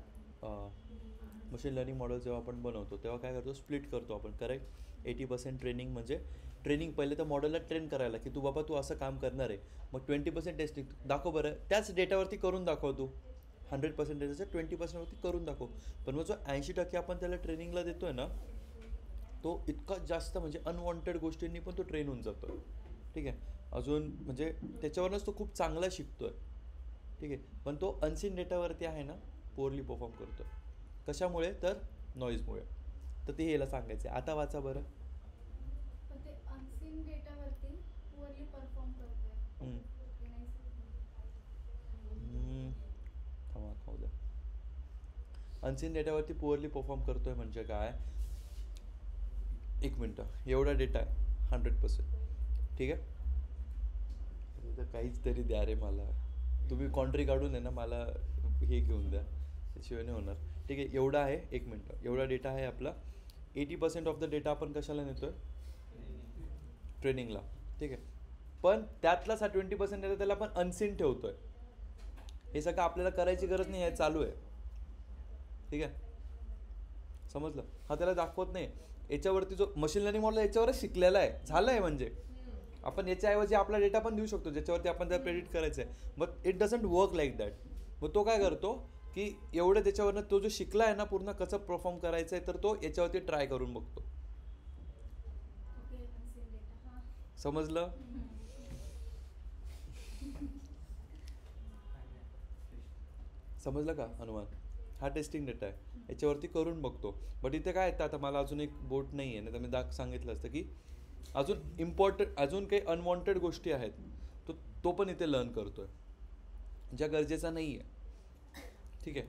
मशीन लर्निंग मॉडेल जेव्हा आपण बनवतो तेव्हा काय करतो? स्प्लिट करतो आपण. करेक्ट. 80% ट्रेनिंग म्हणजे ट्रेनिंग पहिले तर मॉडेलला ट्रेन करायला की तू बाबा तू असं काम करणार आहे. मग 20% टेस्टिंग दाखव बरं, त्याच डेटावरती करून दाखव. तू 100% डेटाचं 20%वरती करून दाखव. पण मग जो 80% आपण त्याला ट्रेनिंगला देतो आहे ना तो इतका जास्त म्हणजे अनवॉन्टेड गोष्टींनी पण तो ट्रेन होऊन जातो. ठीक आहे. अजून म्हणजे त्याच्यावरच तो खूप चांगला शिकतो आहे. ठीक आहे. पण तो अनसीन डेटावरती आहे ना पोअरली परफॉर्म करतो. कशामुळे? तर नॉईजमुळे. तर ते याला सांगायचं आहे. आता वाचा बरं. पण ते अनसीन डेटावरती पुअरली परफॉर्म करतोय. थांबा खाऊ द्या. अनसीन डेटावरती पुअरली परफॉर्म करतोय म्हणजे काय, एक मिनटं, एवढा डेटा आहे 100%, ठीक आहे. तर काहीच तरी द्या रे मला, तुम्ही कॉन्ट्री काढून आहे ना मला हे घेऊन द्या, त्याशिवाय नाही होणार. ठीक आहे, एवढा आहे, एक मिनटं, एवढा डेटा आहे आपला. 80% ऑफ द डेटा आपण कशाला नेतोय, ट्रेनिंगला, ठीक आहे. पण त्यातलाच हा 20% डेटा त्याला आपण अनसीन ठेवतोय. हे सगळं आपल्याला करायची गरज नाही आहे, चालू आहे, ठीक आहे, समजलं. हा त्याला दाखवत नाही. याच्यावरती जो मशीन लर्निंग मॉडेल याच्यावरच शिकलेला आहे, झालं आहे. म्हणजे आपण याच्याऐवजी आपला डेटा पण देऊ शकतो ज्याच्यावरती आपण त्याला प्रेडिक्ट करायचं आहे. But it doesn't work like that. मग तो काय करतो की एवढं त्याच्यावरनं तो जो शिकला आहे ना पूर्ण कसं परफॉर्म करायचं आहे, तर तो याच्यावरती ट्राय करून बघतो. समजलं. समजलं का अनुमान. हा टेस्टिंग डेटा आहे, याच्यावरती करून बघतो. बट इथे काय येतं, आता मला अजून एक बोट नाही आहे ना, तर मी सांगितलं असतं की अजून काही अनवॉन्टेड गोष्टी आहेत, तो पण इथे लर्न करतोय ज्या गरजेचा नाही आहे, ठीक आहे.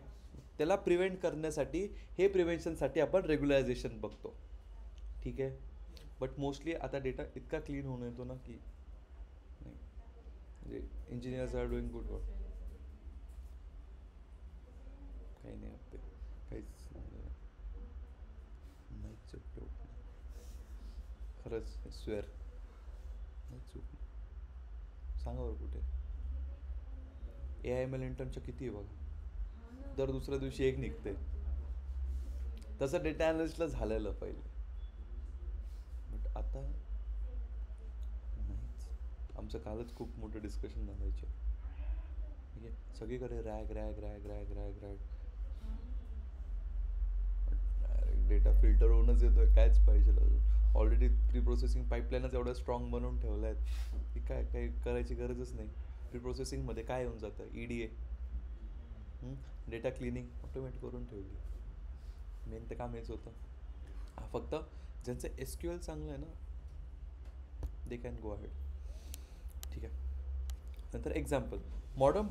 त्याला प्रिव्हेंट करण्यासाठी, हे प्रिव्हेन्शनसाठी आपण रेग्युलरायझेशन बघतो, ठीक आहे. बट मोस्टली आता डेटा इतका क्लीन होऊन येतो ना की नाही, म्हणजे engineers are doing good work. काही नाही होते, काहीच नाही चुकतो, खरंच स्वेअर नाही चूक. सांगा बरं कुठे AIML इंटर्नच्या किती आहे बघा, दर दुसऱ्या दिवशी एक निघते. तसं डेटा अनालिस्टला झालेलं पहिले, बट आता नाहीच. आमचं कालच खूप मोठं डिस्कशन झालं याच्यावर, ठीक आहे. सगळीकडे rag rag rag rag rag rag, data filter होऊनच येतोय, कायच पाहिजे अजून. ऑलरेडी प्री प्रोसेसिंग पाईपलाईनच एवढ्या स्ट्रॉंग बनवून ठेवल्या आहेत की काय काही करायची गरजच नाही. प्री प्रोसेसिंगमध्ये काय येऊन जातं, EDA, डेटा क्लिनिंग ऑटोमॅटिक करून ठेवली. मेन तर काम हेच होतं. हा फक्त ज्यांचं SQL चांगलं आहे ना, दे कॅन गो अहेड, ठीक आहे. नंतर एक्झाम्पल मॉडर्न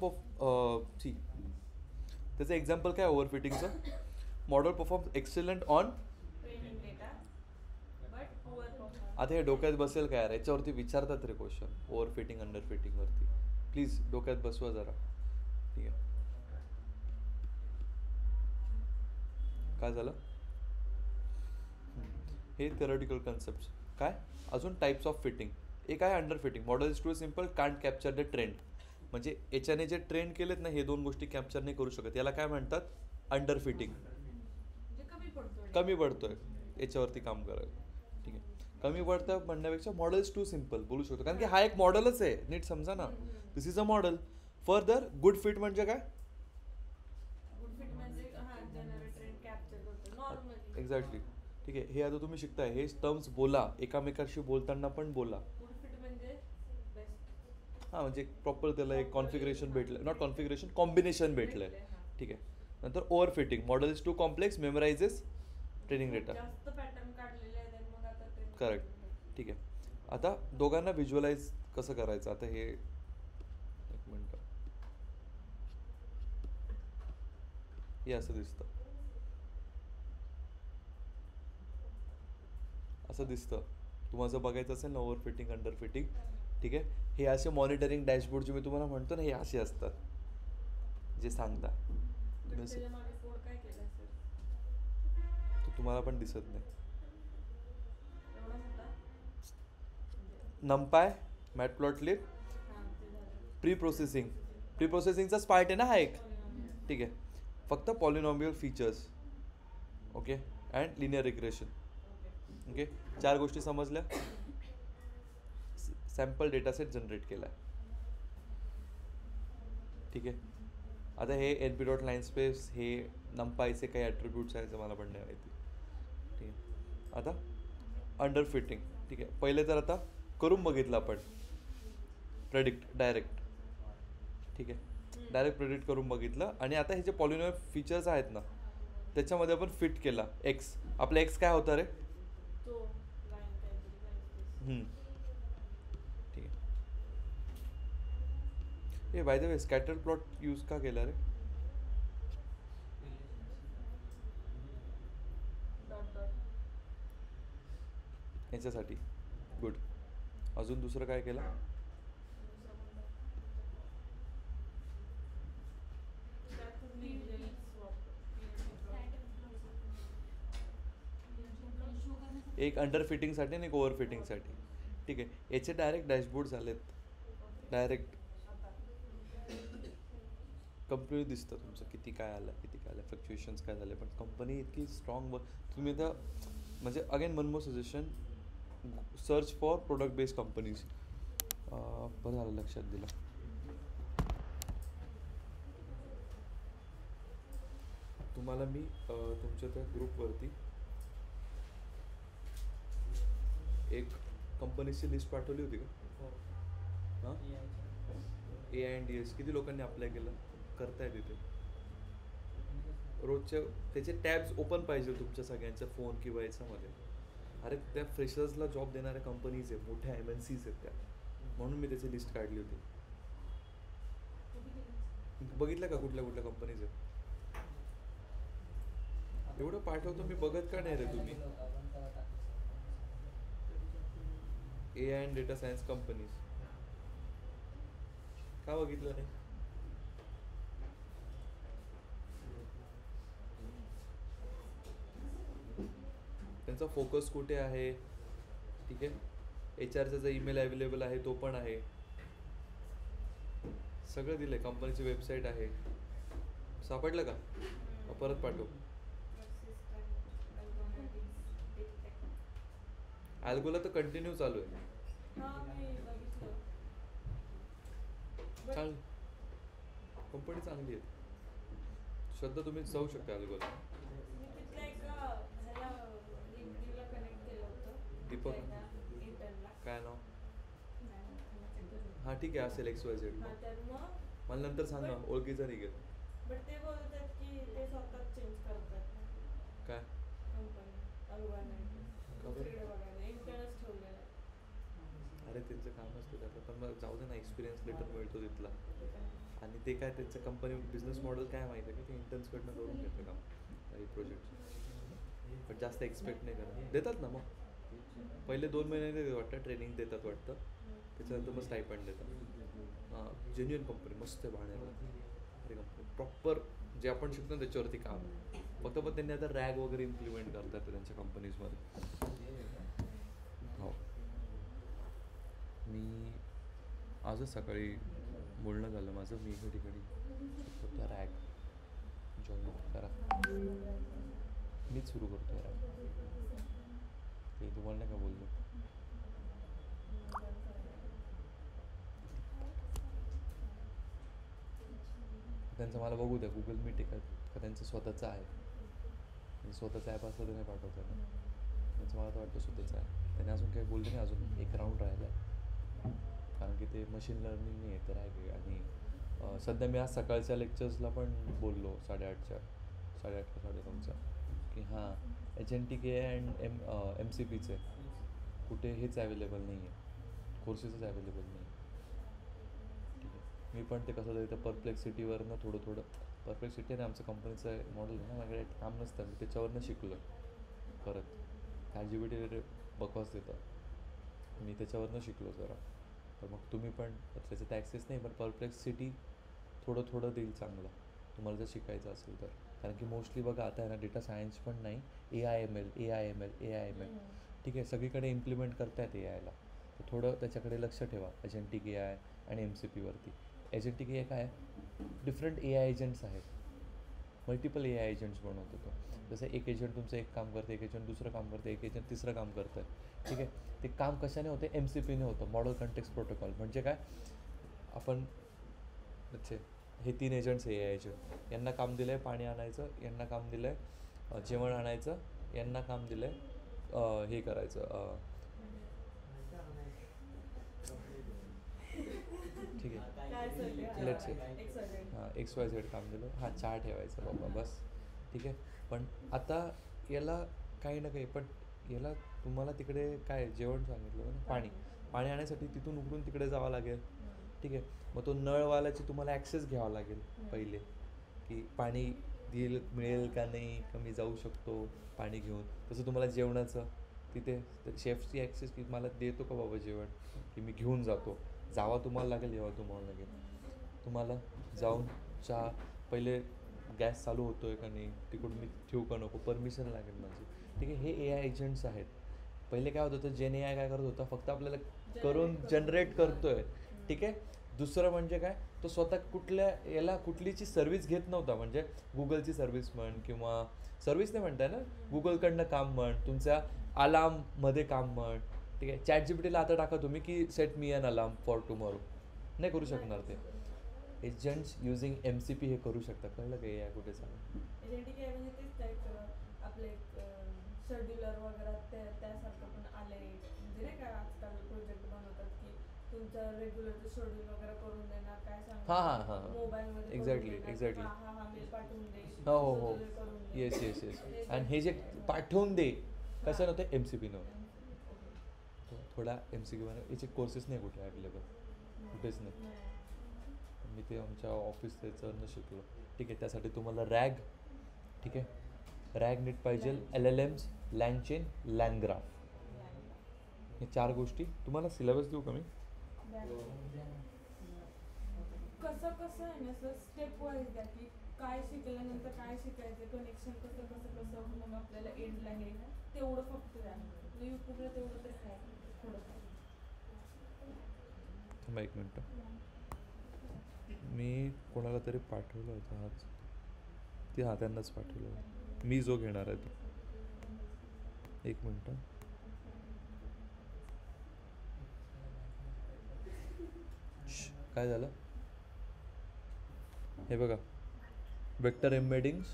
त्याचं एक्झाम्पल काय ओव्हरफिटिंगचं. Model perform excellent on training data but over perform. आता हे डोक्यात बसेल काय यार, याच्यावरती विचारतात रे क्वेश्चन ओव्हरफिटिंग अंडरफिटिंगवरती. प्लीज डोक्यात बसवा जरा, ठीक आहे. काय झालं, हे थेरॉटिकल कन्सेप्ट. काय अजून टाइप्स ऑफ फिटिंग. एक आहे under fitting. Model is to simple, can't capture the trend. म्हणजे याच्याने जे ट्रेंड केलेत ना, हे दोन गोष्टी कॅप्चर नाही करू शकत. याला काय म्हणतात, अंडर फिटिंग. म्हणजे कमी पडतोय याच्यावरती काम करायला, ठीक आहे. कमी पडतं म्हणण्यापेक्षा मॉडेल इज टू सिम्पल बोलू शकतो, कारण की हा एक मॉडेलच आहे. नीट समजा ना, this is a model. Further good fit म्हणजे काय, गुड फिट म्हणजे जनरल ट्रेंड कॅप्चर करतो नॉर्मली. एक्झॅक्टली, ठीक आहे. हे आता तुम्ही शिकताय, हे टर्म्स बोला, एकामेकाशी बोलताना पण बोला. गुड फिट म्हणजे बेस्ट. म्हणजे प्रॉपर त्याला एक कॉन्फिगरेशन भेटलं, नॉट कॉन्फिगरेशन, कॉम्बिनेशन भेटलंय, ठीक आहे. नंतर over fitting. Model is too complex, memorises training data. जास्त पॅटर्न काढलेले आहेत मग आता ते करेक्ट, ठीक आहे. आता दोघांना व्हिज्युअलाइज कसं करायचं. आता हे एक मिनटं, हे असं दिसतं, असं दिसतं. तुम्हाला जर बघायचं असेल ना ओव्हर फिटिंग अंडर फिटिंग, ठीक आहे. हे असे मॉनिटरिंग डॅशबोर्ड जे मी तुम्हाला म्हणतो ना, हे असे असतात जे सांगता. त्याच्या मागे कोड काय केलं असेल तो तुम्हाला पण दिसत नाही. एवढा मोठा. नमपाय, मॅटप्लॉटलिब, ते झालं. प्री प्रोसेसिंगचाच पार्ट आहे ना हा एक, ठीक आहे. फक्त polynomial features, okay, and linear regression, okay. 4 गोष्टी समजल्या. सॅम्पल डेटासेट जनरेट केला आहे, ठीक आहे. आता हे np.linspace, हे नमपायचे काही ॲट्रिब्यूट्स आहेत मला पण नाही माहिती, ठीक आहे. आता अंडर फिटिंग, ठीक आहे. पहिले तर आता करून बघितलं आपण प्रेडिक्ट डायरेक्ट, ठीक आहे. डायरेक्ट प्रेडिक्ट करून बघितलं. आणि आता हे जे पॉलिनॉमियल फीचर्स आहेत ना, त्याच्यामध्ये आपण फिट केला एक्स. आपला एक्स काय होता रे, तो लाईन काहीतरी लाईन. ठीक आहे. हे by the way scatter plot use का केला रे. याच्यासाठी गुड. अजून दुसरं काय केलं? एक अंडर फिटिंगसाठी आणि एक ओव्हर फिटिंगसाठी. ठीक आहे, याचे डायरेक्ट डॅशबोर्ड झालेत. डायरेक्ट कंपनी दिसतं तुमचं किती काय आलं, किती काय आलं, फ्लक्च्युएशन्स काय झाले. पण कंपनी इतकी स्ट्रॉंग तुम्ही आता म्हणजे again one more suggestion, search for product based companies. बरं झालं लक्षात दिलं. तुम्हाला मी तुमच्या त्या ग्रुपवरती एक कंपनीची लिस्ट पाठवली होती का? हां, AINDS किती लोकांनी अप्लाय केलं? करताय तिथे रोजच्या त्याचे टॅब्स ओपन पाहिजे तुमच्या सगळ्यांच्या फोन किंवा याच्यामध्ये. अरे त्या फ्रेशर्सला जॉब देणाऱ्या कंपनीज आहेत, मोठ्या MNCs आहेत त्या, म्हणून मी त्याची लिस्ट काढली होती. बघितलं का कुठल्या कुठल्या कंपनीज आहेत? एवढं पाठवतो मी, बघत का नाही रे तुम्ही? AI and data science companies का बघितलं नाही? त्यांचा फोकस कुठे आहे? ठीक आहे, HRचा जो ईमेल अवेलेबल आहे तो पण आहे, सगळं दिलंय. कंपनीची वेबसाईट आहे. सापडलं का? परत पाठव. अल्गोला तर कंटिन्यू चालू आहे. चांगली कंपनी, चांगली आहे. श्रद्धा तुम्ही जाऊ शकता अल्गोला. दीपक काय नाव? हां ठीक आहे, असेल XYZ. मला नंतर सांग ना, ओळखीचा निघेल. बट ते बोलतात की ते स्वतः चेंज करतात काय? कंपनी दुसरीकडे बघायला इंटर्नच ठेवलेला आहे. अरे त्यांचं काम असतं त्याचं, पण मग जाऊ दे ना, एक्सपिरियन्स लेटर मिळतो तिथला. आणि ते काय त्यांचं कंपनी बिझनेस मॉडेल काय माहिती आहे का, ते इंटर्न्सकडनं करून घेतं काम काही प्रोजेक्ट. पण जास्त एक्सपेक्ट नाही करत. देतात ना मग पहिले 2 महिने देतात वाटतं, ट्रेनिंग देतात वाटतं, त्याच्यानंतर मग स्टायपंड देतात. हां, जेन्युइन कंपनी, मस्त आहे भाड्याला. अरे कंपनी प्रॉपर जे आपण शिकतो ना त्याच्यावरती काम. फक्त पण त्यांनी आता रॅग वगैरे इम्प्लिमेंट करतात त्यांच्या कंपनीजमध्ये. हो, मी आजच सकाळी बोलणं झालं माझं, मी एका ठिकाणी शिकतो रॅग जॉईन करा, मीच सुरू करतो रॅग. ते तुम्हाला नाही का बोललो? त्यांचं मला बघू द्या, गुगल मीट आहे का त्यांचं स्वतःचं आहे. म्हणजे स्वतःचं ॲप असलं तर नाही पाठवतं ना, त्यांचं मला तर वाटतं स्वतःचं आहे. त्याने अजून काही बोललं नाही, अजून एक राऊंड राहिला आहे, कारण की ते मशीन लर्निंग नाही आहे तर आहे. आणि सध्या मी आज सकाळच्या लेक्चर्सला पण बोललो 8:30 का 9:30 की हां, एजंटिक AI अँड MCPचे कुठे हेच अवेलेबल नाही आहे, कोर्सेसच अवेलेबल नाही. ठीक आहे, मी पण ते कसं तरी तर परप्लेक्सिटीवरनं थोडं परप्लेक्सिटी आमचं कंपनीचं मॉडेल आहे ना, माझ्याकडे काम नसतं, मी त्याच्यावरनं शिकलो. परत ChatGPT बकवास देतं, मी त्याच्यावरनं शिकलो जरा. तर मग तुम्ही पण त्याचं ॲक्सेस नाही, पण परप्लेक्सिटी थोडं देईल चांगलं तुम्हाला जर शिकायचं असेल तर. कारण की मोस्टली बघा आता आहे ना, डेटा सायन्स पण नाही, AI/ML. ठीक आहे, सगळीकडे इम्प्लिमेंट करतायत AIला. तर थोडं त्याच्याकडे लक्ष ठेवा, एजंटिक AI आणि MCPवरती. एजंटिक AI काय आहे, डिफरंट AI एजंट्स आहेत, मल्टिपल AI एजंट्स बनवतो तो. जसं एक एजंट तुमचं एक काम करते, एक एजंट दुसरं काम करते, एक एजंट तिसरं काम करतं. ठीक आहे, ते काम कशाने होते? MCPने होतं, मॉडल कंटेक्स्ट प्रोटोकॉल. म्हणजे काय, आपण अच्छा हे 3 एजंट्स AI एजंट, यांना काम दिलं आहे पाणी आणायचं, यांना काम दिलं आहे जेवण आणायचं, यांना काम दिलं आहे हे करायचं. ठीक आहे, लेट्स से हां XYZ काम दिलं, हां चहा ठेवायचं बाबा बस. ठीक आहे, पण आता याला काही ना काही, पण याला तुम्हाला तिकडे काय जेवण सांगितलं ना, पाणी आणण्यासाठी तिथून उघडून तिकडे जावं लागेल. ठीक आहे, मग तो नळवाल्याची तुम्हाला ॲक्सेस घ्यावा लागेल पहिले, की पाणी मिळेल का नाही, का मी जाऊ शकतो पाणी घेऊन. तसं तुम्हाला जेवणाचं तिथे शेफची ॲक्सेस की मला देतो का बाबा जेवण, की मी घेऊन जातो, जावा तुम्हाला लागेल येवा तुम्हाला लागेल. तुम्हाला जाऊन चहा पहिले गॅस चालू होतो आहे का नाही, तिकडून मी ठेवू का नको, परमिशन लागेल माझी. ठीक आहे, हे AI एजंट्स आहेत. पहिले काय होत होतं, जेन AI काय करत होता, फक्त आपल्याला करून जनरेट करतोय. ठीक आहे. दुसरं म्हणजे काय, तो स्वतः कुठल्या याला कुठलीची सर्व्हिस घेत नव्हता. म्हणजे गुगलची सर्व्हिस म्हण किंवा सर्व्हिस नाही म्हणताय ना, गुगलकडनं काम म्हण, तुमच्या अलार्ममध्ये काम म्हण. ठीक आहे. ChatGPTला आता टाका तुम्ही की set me an alarm for tomorrow, नाही करू शकणार ते. एजंट्स युझिंग MCP हे करू शकता. कळलं का AI कुठे सांग. एजंटिक आहे म्हणजे तेच टाईप आपले शेड्युलर वगैरे त्यासारखं पण आले. म्हणजे नाही का आजकाल प्रोजेक्ट बनवतात की तुमचं रेग्युलरचं शेड्यूल वगैरे करून देणार, काय सांगणार मोबाईलमध्ये एक्झॅक्टली. हा मेल पाठवून दे, हो schedule करून दे. येस. आणि हे जे पाठवून दे कसं नव्हतं, MCP नव्हतं. थोडा MCQ याचे कोर्सेस नाही कुठे अवेलेबल, कुठेच नाही. मी ते आमच्या ऑफिस त्याचं शिकलो. ठीक आहे. त्यासाठी तुम्हाला रॅग, ठीक आहे, रॅग नीट पाहिजे, LLMs, लँगचेन, लँग्राफ, हे 4 गोष्टी. तुम्हाला सिलेबस देऊ का मी? कसं आहे ना सर, स्टेप वाईज द्या की काय शिकल्यानंतर काय शिकायचं, कनेक्शन कसं मग आपल्याला एंडला हे तेवढं फक्त द्या. यूट्यूबला तेवढं तरी आहे थोडंफार. थांबा 1 मिनटं, मी कोणाला तरी पाठवलं होतं आज, ते त्यांनाच पाठवलं होतं मी जो घेणार आहे तो. 1 मिनटं. काय झालं हे बघा, वेक्टर एम्बेडिंग्स.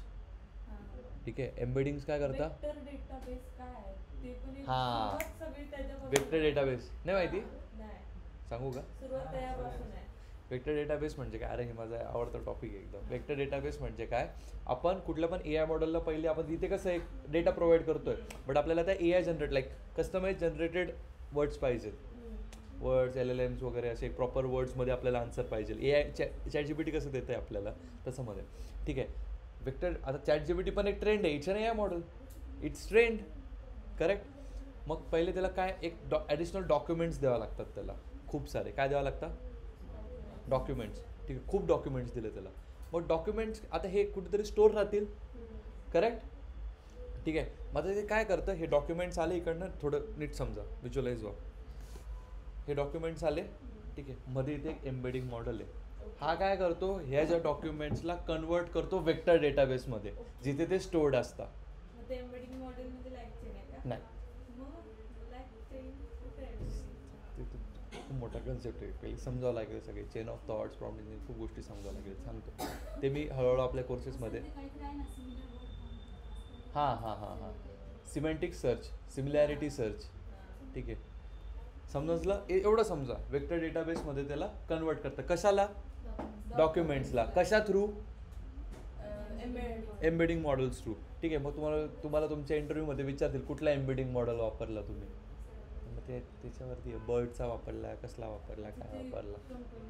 ठीक आहे. एम्बेडिंग्स काय करता? वेक्टर डेटाबेस काय आहे ते पण एक हां. सुरुवात सगळी त्याच्यापासून. वेक्टर डेटाबेस नाही माहिती, नाही, सांगू का? सुरुवात त्यापासून आहे. वेक्टर डेटाबेस म्हणजे काय? अरे हे माझा आवडता टॉपिक आहे एकदम. वेक्टर डेटाबेस म्हणजे काय, आपण कुठल्या पण AI मॉडेलला पहिले आपण तिथे कसं एक डेटा प्रोव्हाइड करतोय, बट आपल्याला त्या AI generate like customise generated words पाहिजेत. वर्ड्स, LLMs वगैरे असे प्रॉपर वर्ड्समध्ये आपल्याला आन्सर पाहिजे. AI ChatGPT कसं देतं आहे आपल्याला तसं मध्ये. ठीक आहे. वेक्टर आता ChatGPT पण एक ट्रेंड आहे, it's an AI model, it's trend, correct. मग पहिले त्याला काय एक ॲडिशनल डॉक्युमेंट्स द्यावं लागतात त्याला, खूप सारे. काय द्यावं लागतं? डॉक्युमेंट्स. ठीक आहे. खूप डॉक्युमेंट्स दिले त्याला. मग डॉक्युमेंट्स आता हे कुठेतरी स्टोर राहतील, करेक्ट. ठीक आहे. मग आता ते काय करतं, हे डॉक्युमेंट्स आले इकडनं, थोडं नीट समजा, व्हिज्युअलाइज व्हा. हे डॉक्युमेंट्स आले, ठीक आहे, मध्ये इथे एक एम्बेडिंग मॉडेल आहे. हा काय करतो, ह्या ज्या डॉक्युमेंट्सला कन्वर्ट करतो वेक्टर डेटाबेसमध्ये, जिथे ते स्टोर्ड असतात. मग ते एम्बेडिंग मॉडेलमध्ये लाईकचे नाही का? नाही, मग लाईकचे कुठे आहे? ते खूप मोठा कन्सेप्ट आहे. पहिले समजावं लागेल सगळे चेन ऑफ थॉट्स, प्रॉब्लेम, खूप गोष्टी समजावं लागेल. सांगतो ते मी हळूहळू आपल्या कोर्सेसमध्ये. हां. Semantic search, similarity search. ठीक आहे. समजलं? एवढं समजा. वेक्टर डेटाबेसमध्ये त्याला कन्वर्ट करतं. कशाला? डॉक्युमेंट्सला. कशा थ्रू? Embedding models through. ठीक आहे. मग तुम्हाला तुमच्या इंटरव्ह्यूमध्ये विचारतील कुठला एम्बेडिंग मॉडेल वापरला तुम्ही. मग ते त्याच्यावरती बर्डचा वापरला, कसला वापरला, काय वापरला.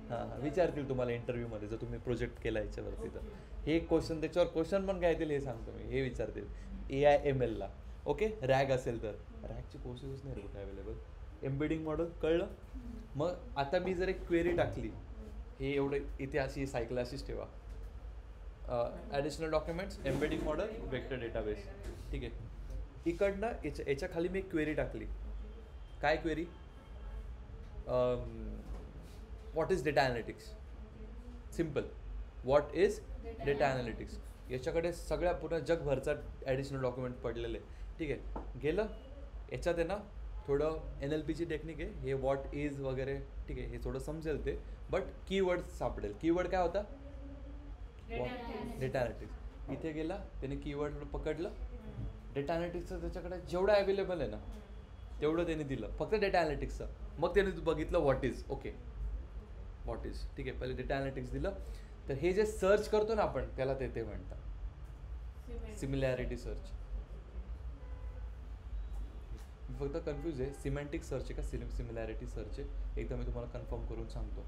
हां, विचारतील तुम्हाला इंटरव्ह्यूमध्ये जर तुम्ही प्रोजेक्ट केला याच्यावरती. तर हे क्वेश्चन, त्याच्यावर क्वेश्चन पण काय येतील हे सांगतो मी. हे विचारतील AI MLला. ओके. रॅग असेल तर रॅगची कोर्सेस नाही कुठे अवेलेबल. एम्बेडिंग मॉडेल कळलं. मग आता मी जर एक क्वेरी टाकली, हे एवढं इथे अशी सायकल अशीच ठेवा, additional documents, embedding model, vector database. ठीक आहे. इकडनं याच्या खाली मी एक क्वेरी टाकली. काय query? What is data analytics. Simple. What is data analytics. याच्याकडे सगळ्या पूर्ण जगभरचा ॲडिशनल डॉक्युमेंट पडलेले. ठीक आहे. गेलं याच्यात आहे ना, थोडं NLPची टेक्निक आहे, हे व्हॉट इज वगैरे. ठीक आहे. हे थोडं समजेल ते, बट कीवर्ड सापडेल. कीवर्ड काय होता? Data analytics. इथे गेला, त्याने कीवर्ड पकडलं. डेटा ॲनालिटिक्सचं त्याच्याकडे जेवढं अवेलेबल आहे ना तेवढं त्याने दिलं, फक्त डेटा ॲनालिटिक्सचं. मग त्याने बघितलं what is. Okay, what is. ठीक आहे. पहिले डेटा ॲनालिटिक्स दिलं. तर हे जे सर्च करतो ना आपण, त्याला ते म्हणतात सिमिलॅरिटी सर्च. फक्त कन्फ्यूज आहे, सिमेंटिक सर्च आहे का सिमिलॅरिटी सर्च आहे, एकदा मी तुम्हाला कन्फर्म करून सांगतो.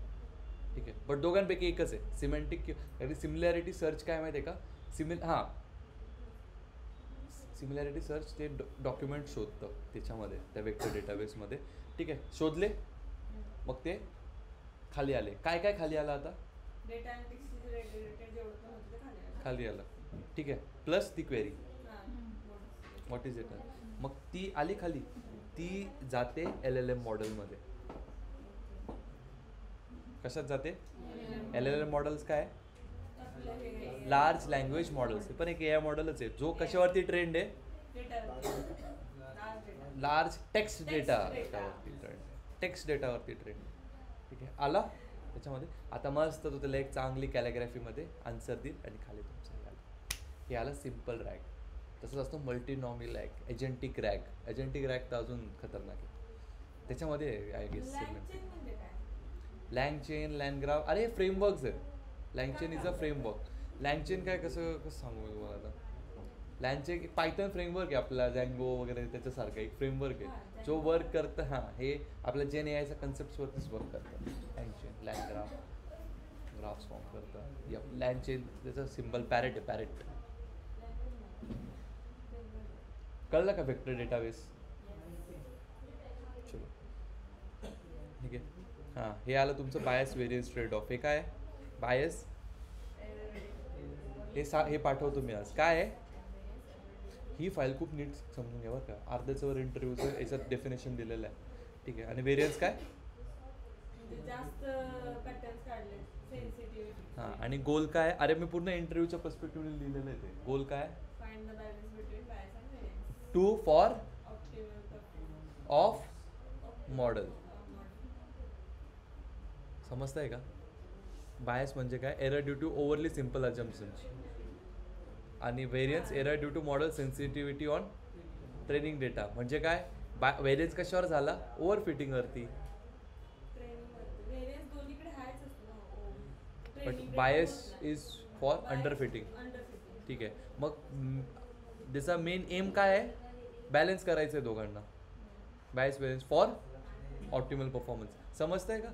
ठीक आहे. बट दोघांपैकी एकच आहे, सिमेंटिक. सिमिलॅरिटी सर्च काय माहिती आहे का? सिमिलॅरिटी सर्च ते डॉक्युमेंट शोधतं त्याच्यामध्ये, त्या वेक्टर डेटाबेसमध्ये. ठीक आहे, शोधले मग ते खाली आले. काय काय खाली आलं आता? डेटा अनालिटिक्स रिलेटेड जेवढं पण होतं ते खाली आलं. खाली आलं. ठीक आहे, प्लस ती क्वेरी हां, व्हॉट इज डेटा. मग ती आली खाली, ती जाते LLM मॉडेलमध्ये. कशात जाते? LLM मॉडेल्स काय? आपलं हे लार्ज लँग्वेज मॉडेल्स. पण एक AI मॉडेलच आहे जो कशावरती ट्रेंड आहे? डेटावरती. Large text data Text data. Text डेटावरती ट्रेंड. ठीक आहे, आला त्याच्यामध्ये. आता मस्त तो त्याला एक चांगली कॅलिग्राफीमध्ये आन्सर देईल आणि खाली तुमचं हे आलं. हे आलं सिम्पल रॅग. तसंच असतं मल्टीनॉमी रॅग, एजंटिक रॅग. एजंटिक रॅग तर अजून खतरनाक आहे. त्याच्यामध्ये आय गेस लँग्वेज म्हणजे काय? लँगचेन, लँडग्राफ, अरे फ्रेमवर्क्स आहेत. लँगचेन इज अ फ्रेमवर्क. लँगचेन काय कसं सांगू मी तुम्हाला आता. लँगचेन पायथन फ्रेमवर्क आहे आपला, झँगो वगैरे त्याच्यासारखं एक फ्रेमवर्क आहे जो वर्क करतं. हां, हे आपल्या जेन AIच्या कन्सेप्ट्सवरतीच वर्क करतं. लँगचेन, लँडग्राफ, ग्राफ्स फॉर्म करतं. या लँगचेन त्याचं सिम्बल पॅरेट आहे, पॅरेट. कळलं का वेक्टर डेटाबेस? चलो ठीक आहे. हां, हे आलं तुमचं बायस व्हेरियन्स ट्रेड ऑफ. हे काय आहे बायस? हे पाठवतो मी आज. काय आहे ही फाईल? खूप नीट समजून घ्या बरं का. अर्ध्याचं वर इंटरव्ह्यूचं याच्यात डेफिनेशन दिलेलं आहे. ठीक आहे, आणि व्हेरियन्स काय? म्हणजे जास्त पॅटर्न्स काढले, सेन्सिटिव्हिटी. हां, आणि गोल काय? अरे मी पूर्ण इंटरव्ह्यूच्या पर्स्पेक्टिव्हने लिहिलेलं आहे ते. गोल काय? Find the balance between bias and variance. To for optimal performance of model. समजतंय का? बायस म्हणजे काय? Error due to overly simple assumptions. आणि variance error due to model sensitivity on training data. म्हणजे काय? व्हेरियन्स कशावर झाला? ओव्हर फिटिंगवरती. ट्रेनिंगवरती व्हेरियन्स दोन्हीकडे हायच असतो ना. But bias is for under fitting. Under fitting. ठीक आहे, मग त्याचा मेन एम काय आहे? बॅलन्स करायचं आहे दोघांना. Bias variance for optimal performance. समजतंय का?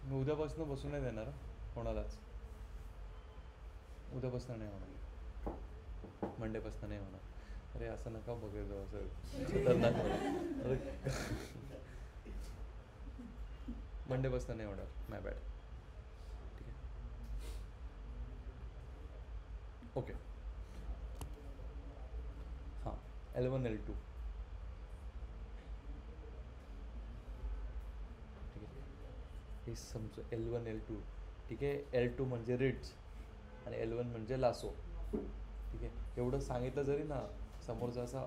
मी उद्यापासून बसून नाही देणार कोणालाच. उद्यापासून नाही होणार, मंडेपासून नाही होणार. अरे असं नका बघायचं, असं खतरनाक. अरे मंडेपासून नाही होणार, माय बॅड. ठीक आहे, ओके. हां, L1 L2. हे समजू. L1 L2. ठीक आहे, L2 म्हणजे रिड्स आणि L1 म्हणजे लासो. ठीक आहे, एवढं सांगितलं जरी ना समोरचा असा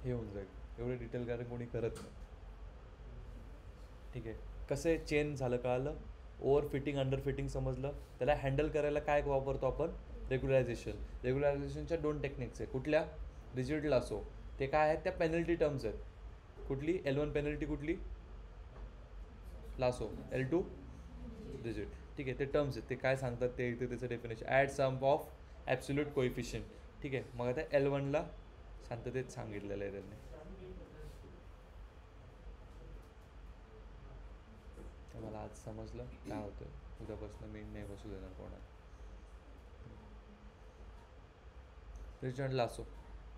हे होऊन जाईल. एवढे डिटेल कारण कोणी करत नाही. ठीक आहे, कसं चेन झालं कळालं. ओव्हर फिटिंग, अंडर फिटिंग समजलं. त्याला हँडल करायला काय वापरतो आपण? रेग्युलायझेशन. रेग्युलायझेशनच्या 2 टेक्निक्स आहे. कुठल्या? Rigid, lasso. ते काय आहेत? त्या पेनल्टी टर्म्स आहेत. कुठली? L1 पेनल्टी कुठली? लासो. L2 rigid. ठीक आहे, ते टर्म्स आहेत. ते काय सांगतात ते इथे त्याचं definition. Add sum of absolute coefficient. ठीक आहे, मग आता L1ला शांततेत सांगितलेलं आहे त्यांनी. मला आज समजलं काय होतं. उद्यापासून मी नाही बसू देणार कोणाला. Rigid, lasso.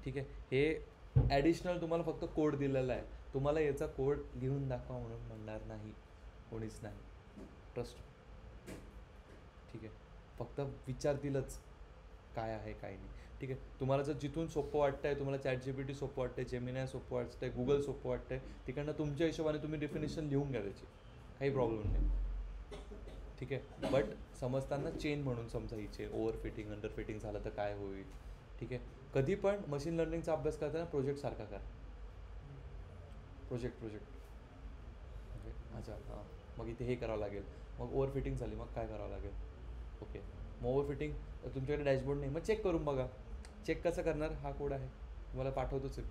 ठीक आहे, हे ॲडिशनल तुम्हाला फक्त कोड दिलेला आहे. तुम्हाला याचा कोड लिहून दाखवा म्हणून म्हणणार नाही कोणीच नाही. ट्रस्ट. ठीक आहे, फक्त विचारतीलच काय आहे काय नाही. ठीक आहे, तुम्हाला जर जिथून सोपं वाटतंय, तुम्हाला ChatGPT सोपं वाटतंय, जेमिनाय सोपं वाटतंय, गुगल सोपं वाटतंय, तिकडनं तुमच्या हिशोबाने तुम्ही डेफिनेशन लिहून घ्या त्याची. काही प्रॉब्लेम नाही. ठीक आहे, बट समजताना चेन म्हणून समजा ही chain. Over fitting, under fitting झालं तर काय होईल. ठीक आहे, कधी पण मशीन लर्निंगचा अभ्यास करताना प्रोजेक्टसारखा करा. प्रोजेक्ट. ओके, अच्छा. हां, मग इथे हे करावं लागेल. मग ओव्हर फिटिंग झाली, मग काय करावं लागेल? ओके, मग ओव्हर फिटिंग तुमच्याकडे डॅशबोर्ड नाही, मग चेक करून बघा. चेक कसं करणार? हा कोड आहे, तुम्हाला पाठवतोच आहे.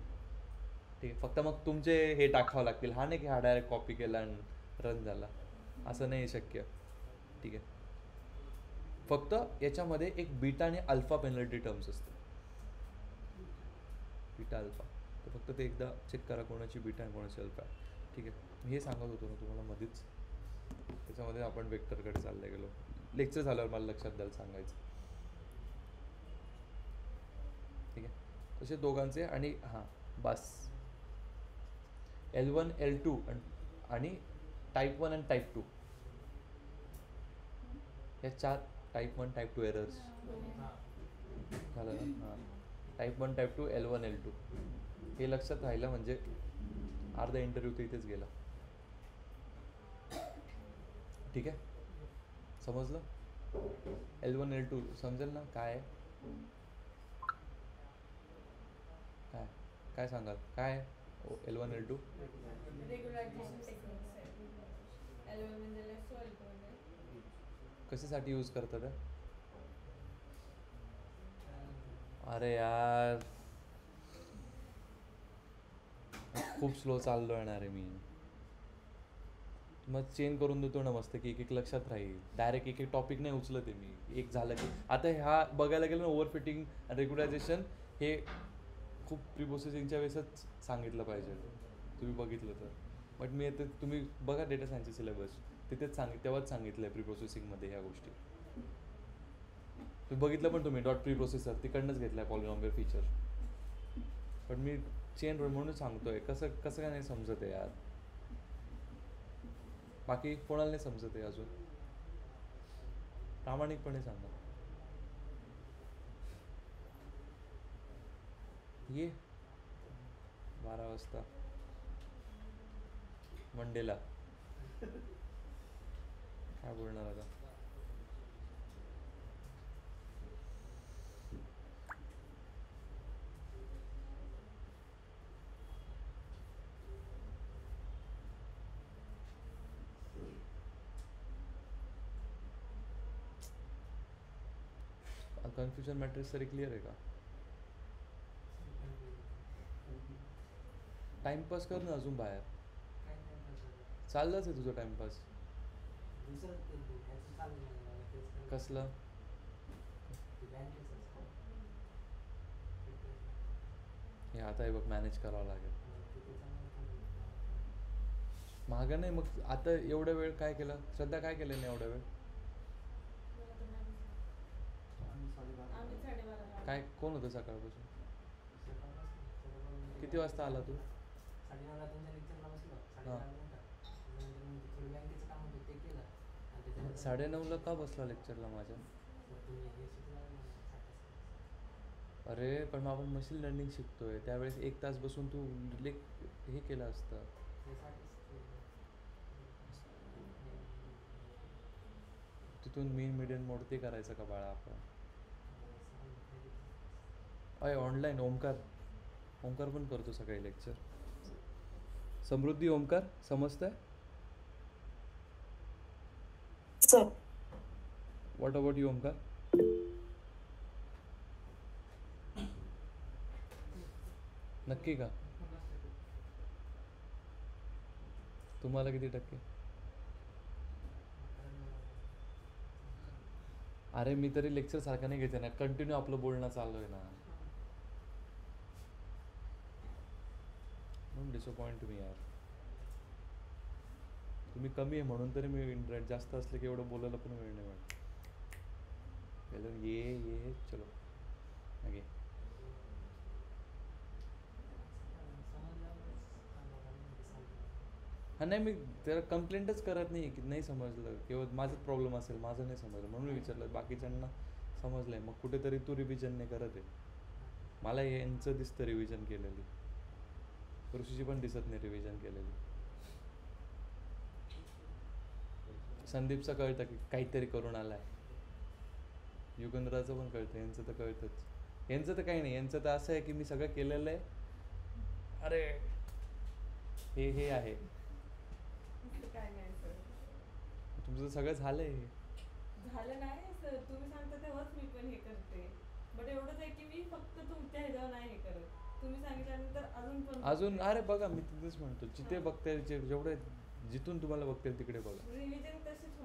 ठीक आहे, फक्त मग तुमचे हे टाकावं लागतील. हा नाही की हा डायरेक्ट कॉपी केला आणि रन झाला, असं नाही शक्य. ठीक आहे, फक्त याच्यामध्ये एक बीटा आणि अल्फा पेनल्टी टर्म्स असते. बीटा अल्फा, तर फक्त ते एकदा चेक करा कोणाची बीटा आणि कोणाची अल्फा आहे. ठीक आहे, मी हे सांगत होतो ना तुम्हाला मध्येच, त्याच्यामध्ये आपण वेक्टरकडे चालले गेलो. लेक्चर झाल्यावर मला लक्षात द्यायला सांगायचं. ठीक आहे, तसे दोघांचे आणि हां बस L1 L2 आणि टाईप 1 आणि टाईप 2 या 4 टाईप 1 टाईप 2 एरर्स झालं ना. हां, टाईप 1 टाईप 2 L1 L2 हे लक्षात राहिलं म्हणजे अर्धा इंटरव्ह्यू तर इथेच गेला. ठीक आहे, समजलं? L1 L2 समजेल ना काय आहे? काय काय सांगाल काय आहे L1 L2? रेग्युलायझेशन टेक्निक्स आहे. L1 म्हणजे लेफ्ट व L2 म्हणजे कशासाठी यूज करतात? अरे यार खूप स्लो चाललो येणार आहे मी. मग चेंज करून देतो ना मस्त की एक एक लक्षात राहील. डायरेक्ट एक एक टॉपिक नाही उचलत आहे मी. एक झालं की आता ह्या बघायला गेलं ना ओव्हरफिटिंग आणि रेग्युलायझेशन हे खूप प्री प्रोसेसिंगच्या वेळेसच सांगितलं पाहिजे तुम्ही बघितलं तर. बट मी आता तुम्ही बघा डेटा सायन्सचे सिलेबस तिथेच तेव्हाच सांगितलं आहे प्री प्रोसेसिंगमध्ये ह्या गोष्टी. तुम्ही बघितलं पण तुम्ही डॉट प्री प्रोसेसर तिकडनंच घेतलं आहे पॉलिनॉमियल फीचर. पण मी चेन रोल म्हणून सांगतोय कसं कसं काय नाही समजत आहे यार. बाकी कोणाला नाही समजत आहे अजून? प्रामाणिकपणे सांगा. ये 12 वाजता मंडेला काय बोलणार आता? कन्फ्युजन मॅट्रिक्स तरी क्लिअर आहे का? टाइमपास कर ना अजून बाहेर. चाललंच आहे तुझं टाइमपास. कसलं? हे आता हे बघ मॅनेज करावं लागेल. मागं नाही मग आता एवढा वेळ काय केलं? श्रद्धा काय केलं नाही एवढा वेळ? आम्ही 12:30 काय कोण होतं सकाळपासून? किती वाजता आला तू? 9:30ला तुमच्या लेक्चरला बसलो. हां. 9:30 नंतर थोडं बँकेचं काम होतं ते केलं आणि त्याच्यानंतर 9:30ला का बसला लेक्चरला माझ्या? तुम्ही हे शिकला ना. अरे पण आपण मशीन लर्निंग शिकतोय त्यावेळेस 1 तास बसून तू हे केलं असतं. तिथून मेन मीडियम मोड ते करायचं का बाळा आपण? अय ऑनलाईन ओमकार पण करतो सकाळी लेक्चर. समृद्धी ओमकार समजतंय? Sir what about you Omkar? नक्की का? तुम्हाला किती टक्के? अरे मी तरी लेक्चर सारखं नाही घेते ना, कंटिन्यू आपलं बोलणं चालू आहे ना. डोंट डिसअपॉइंट मी यार. तुम्ही कमी आहे म्हणून तरी मी इंटरेस्ट जास्त असले की एवढं बोलायला पण वेळ नाही वाटत. ये चलो आगे. हा नाही मी त्याला कंप्लेंटच करत नाही की नाही समजलं, केवळ माझंच प्रॉब्लेम असेल, माझं नाही समजलं म्हणून मी विचारलं. बाकीच्यांना समजलंय मग कुठेतरी तू रिव्हिजन नाही करत आहे. मला यांचं दिसतं रिव्हिजन केलेली, ऋषीची पण दिसत नाही रिव्हिजन केलेली. संदीपचं कळतं की काहीतरी करून आलाय, युगंधराचं पण कळतं, यांचं तर कळतंच. यांचं तर काही नाही, यांचं तर असं आहे की मी सगळं केलेलं आहे. अरे हे आहे काय नाही सर, तुमचं सगळं झालंय. झालं नाही सर, तुम्ही सांगता तेव्हाच मी पण हे करते. बट एवढंच आहे की मी फक्त तुमच्या ह्याच्यावर नाही हे करत. तुम्ही सांगितल्यानंतर अजून अरे बघा मी तिथेच म्हणतो जिथे बघते जेवढे जिथून तुम्हाला बघते तिकडे बघा. रिव्हिजन तशीच